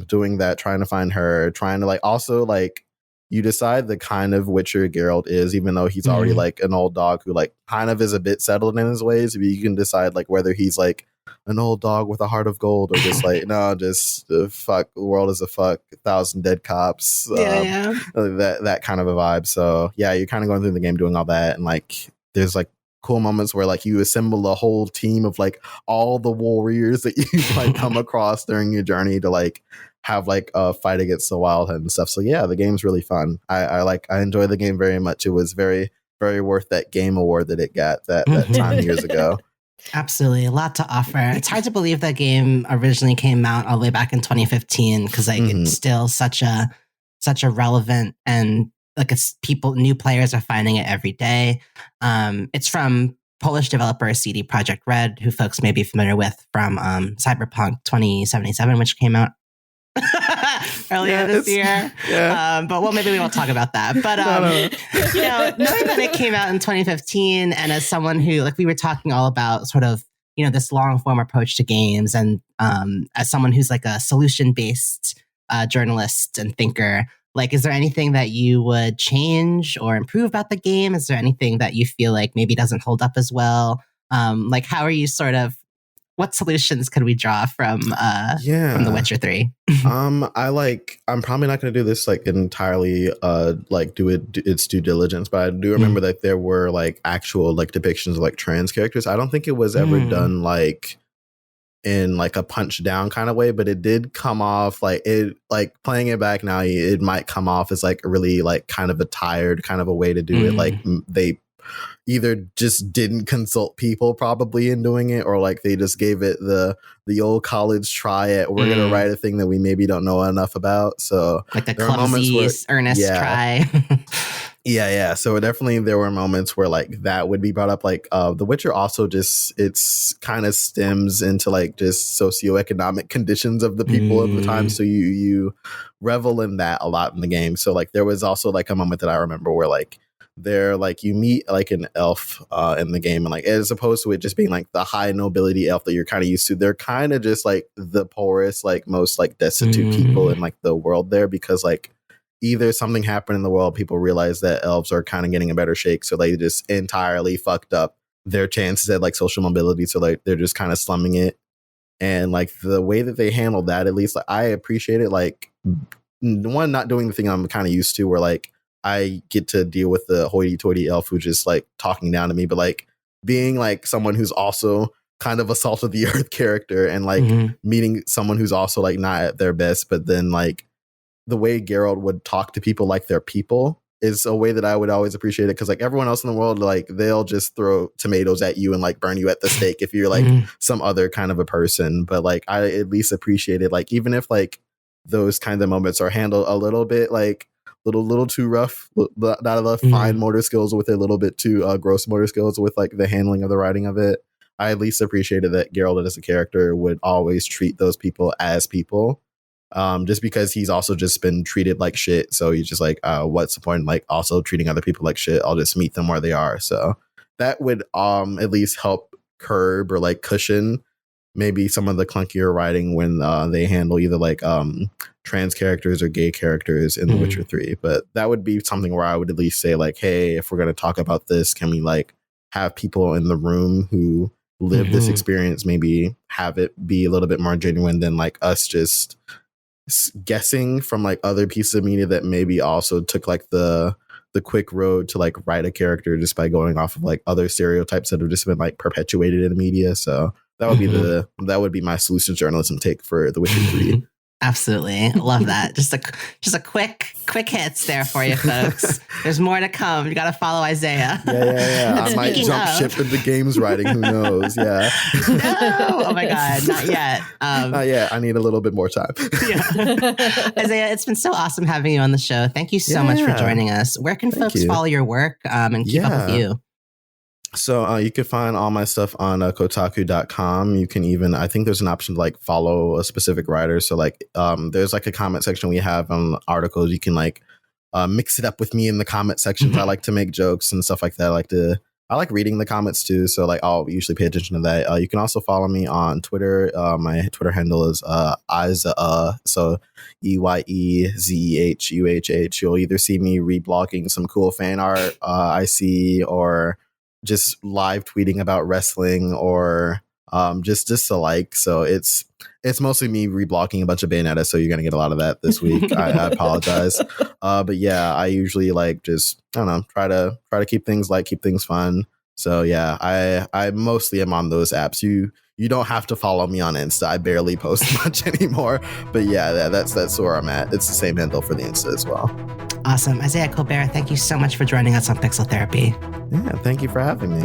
doing that, trying to find her, trying to like also like you decide the kind of witcher Geralt is, even though he's already like an old dog who like kind of is a bit settled in his ways. But you can decide like whether he's like an old dog with a heart of gold, or just like, no, just fuck, the world is a fuck, 1,000 dead cops, that kind of a vibe. So yeah, you're kind of going through the game doing all that, and like there's like cool moments where like you assemble a whole team of like all the warriors that you like come across during your journey to like have like a fight against the Wild Hunt and stuff. So yeah, the game's really fun. I enjoy the game very much. It was very, very worth that game award that it got that time years ago. Absolutely, a lot to offer. It's hard to believe that game originally came out all the way back in 2015, because like it's still such a relevant, and like it's new players are finding it every day. It's from Polish developer CD Projekt Red, who folks may be familiar with from Cyberpunk 2077, which came out earlier this year. Yeah. But well, maybe we won't talk about that. But you know, knowing that it came out in 2015, and as someone who, like, we were talking all about sort of, you know, this long form approach to games, and as someone who's like a solution based journalist and thinker, like, is there anything that you would change or improve about the game? Is there anything that you feel like maybe doesn't hold up as well? Like, how are you sort of, what solutions could we draw from The Witcher 3? I'm probably not going to do this like entirely like do its due diligence, but I do remember that there were like actual like depictions of like trans characters. I don't think it was ever done like in like a punch down kind of way, but it did come off like it, like playing it back now, it might come off as like really like kind of a tired kind of a way to do it. Like they either just didn't consult people probably in doing it, or like they just gave it the old college try at we're gonna write a thing that we maybe don't know enough about. So like the clumsy earnest try. Yeah. So definitely there were moments where like that would be brought up. Like The Witcher also just, it's kind of stems into like just socioeconomic conditions of the people of the time. So you revel in that a lot in the game. So like there was also like a moment that I remember where like there, like you meet like an elf in the game, and like as opposed to it just being like the high nobility elf that you're kind of used to, they're kind of just like the poorest, like most like destitute people in like the world there, because like either something happened in the world, people realize that elves are kind of getting a better shake, so they just entirely fucked up their chances at like social mobility, so like they're just kind of slumming it. And like the way that they handled that, at least like, I appreciate it. Like one, not doing the thing I'm kind of used to, where like I get to deal with the hoity-toity elf who's just like talking down to me, but like being like someone who's also kind of a salt of the earth character, and like meeting someone who's also like not at their best, but then like the way Geralt would talk to people like they're people is a way that I would always appreciate it. Cause like everyone else in the world, like they'll just throw tomatoes at you and like burn you at the stake if you're like some other kind of a person. But like I at least appreciate it. Like even if like those kind of moments are handled a little bit like little too rough, not enough fine motor skills with a little bit too gross motor skills with like the handling of the writing of it, I at least appreciated that Geralt as a character would always treat those people as people. Just because he's also just been treated like shit. So he's just like, what's the point in like also treating other people like shit? I'll just meet them where they are. So that would at least help curb or like cushion maybe some of the clunkier writing when they handle either like trans characters or gay characters in The Witcher 3. But that would be something where I would at least say like, hey, if we're going to talk about this, can we like have people in the room who live this experience, maybe have it be a little bit more genuine than like us just guessing from like other pieces of media that maybe also took like the quick road to like write a character just by going off of like other stereotypes that have just been like perpetuated in the media. So that would be that would be my solutions journalism take for The Witcher 3. Absolutely. Love that. Just a quick hits there for you folks. There's more to come. You got to follow Isaiah. Yeah. I might jump ship into games writing. Who knows? Yeah. No. Oh my God. Not yet. Not yet. I need a little bit more time. Isaiah, it's been so awesome having you on the show. Thank you so much for joining us. Where can folks follow your work and keep up with you? So you can find all my stuff on Kotaku.com. You can even, I think there's an option to like follow a specific writer. So like there's like a comment section we have on articles. You can like mix it up with me in the comment sections. I like to make jokes and stuff like that. I like reading the comments too. So like I'll usually pay attention to that. You can also follow me on Twitter. My Twitter handle is Isaiah. So EYEZEHUHH. You'll either see me reblogging some cool fan art I see, or just live tweeting about wrestling, or just alike. So it's mostly me reblocking a bunch of Bayonetta, so you're gonna get a lot of that this week. I apologize. But yeah, I usually like just, I don't know, try to keep things light, keep things fun. So yeah, I mostly am on those apps. You don't have to follow me on Insta. I barely post much anymore. But yeah, that's where I'm at. It's the same handle for the Insta as well. Awesome. Isaiah Colbert, thank you so much for joining us on Pixel Therapy. Yeah, thank you for having me.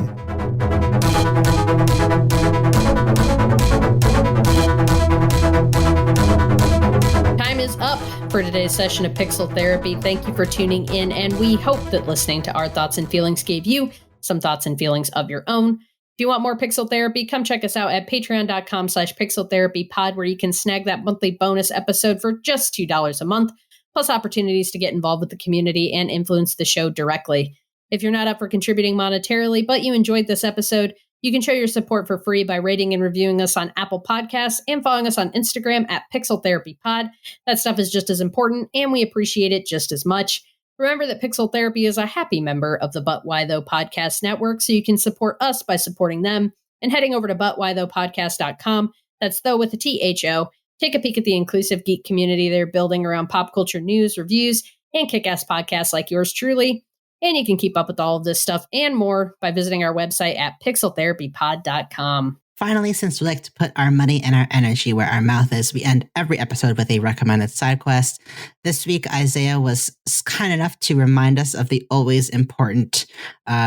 Time is up for today's session of Pixel Therapy. Thank you for tuning in, and we hope that listening to our thoughts and feelings gave you some thoughts and feelings of your own. If you want more Pixel Therapy, come check us out at patreon.com/pixeltherapypod, where you can snag that monthly bonus episode for just $2 a month, plus opportunities to get involved with the community and influence the show directly. If you're not up for contributing monetarily, but you enjoyed this episode, you can show your support for free by rating and reviewing us on Apple Podcasts and following us on Instagram at Pixel Therapy Pod. That stuff is just as important, and we appreciate it just as much. Remember that Pixel Therapy is a happy member of the But Why Though Podcast Network, so you can support us by supporting them and heading over to butwhythoughpodcast.com. That's though with a THO. Take a peek at the inclusive geek community they're building around pop culture news, reviews, and kick-ass podcasts like yours truly. And you can keep up with all of this stuff and more by visiting our website at pixeltherapypod.com. Finally, since we like to put our money and our energy where our mouth is, we end every episode with a recommended side quest. This week, Isaiah was kind enough to remind us of the always important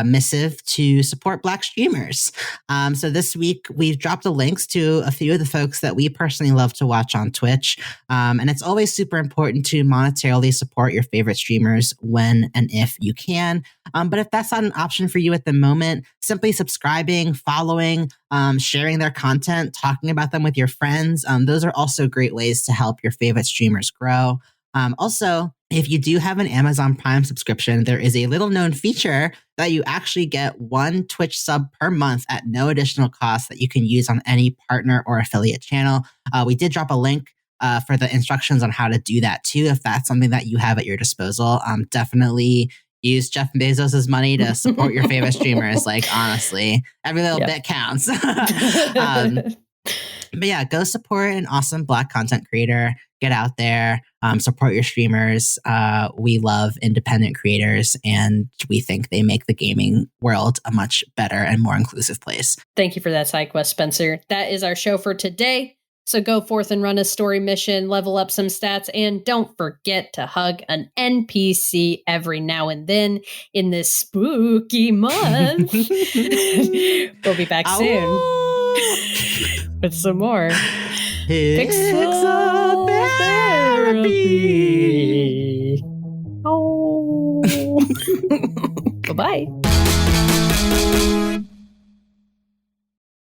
missive to support Black streamers. So this week, we've dropped the links to a few of the folks that we personally love to watch on Twitch. And it's always super important to monetarily support your favorite streamers when and if you can. But if that's not an option for you at the moment, simply subscribing, following, sharing their content, talking about them with your friends. Those are also great ways to help your favorite streamers grow. Also, if you do have an Amazon Prime subscription, there is a little known feature that you actually get one Twitch sub per month at no additional cost that you can use on any partner or affiliate channel. We did drop a link for the instructions on how to do that too. If that's something that you have at your disposal, definitely use Jeff Bezos' money to support your favorite streamers. Like, honestly, every little bit counts. But yeah, go support an awesome Black content creator. Get out there, support your streamers. We love independent creators, and we think they make the gaming world a much better and more inclusive place. Thank you for that side quest, Spencer. That is our show for today. So go forth and run a story mission, level up some stats, and don't forget to hug an NPC every now and then in this spooky month. We'll be back soon with some more Pixel Therapy. Oh. Bye-bye.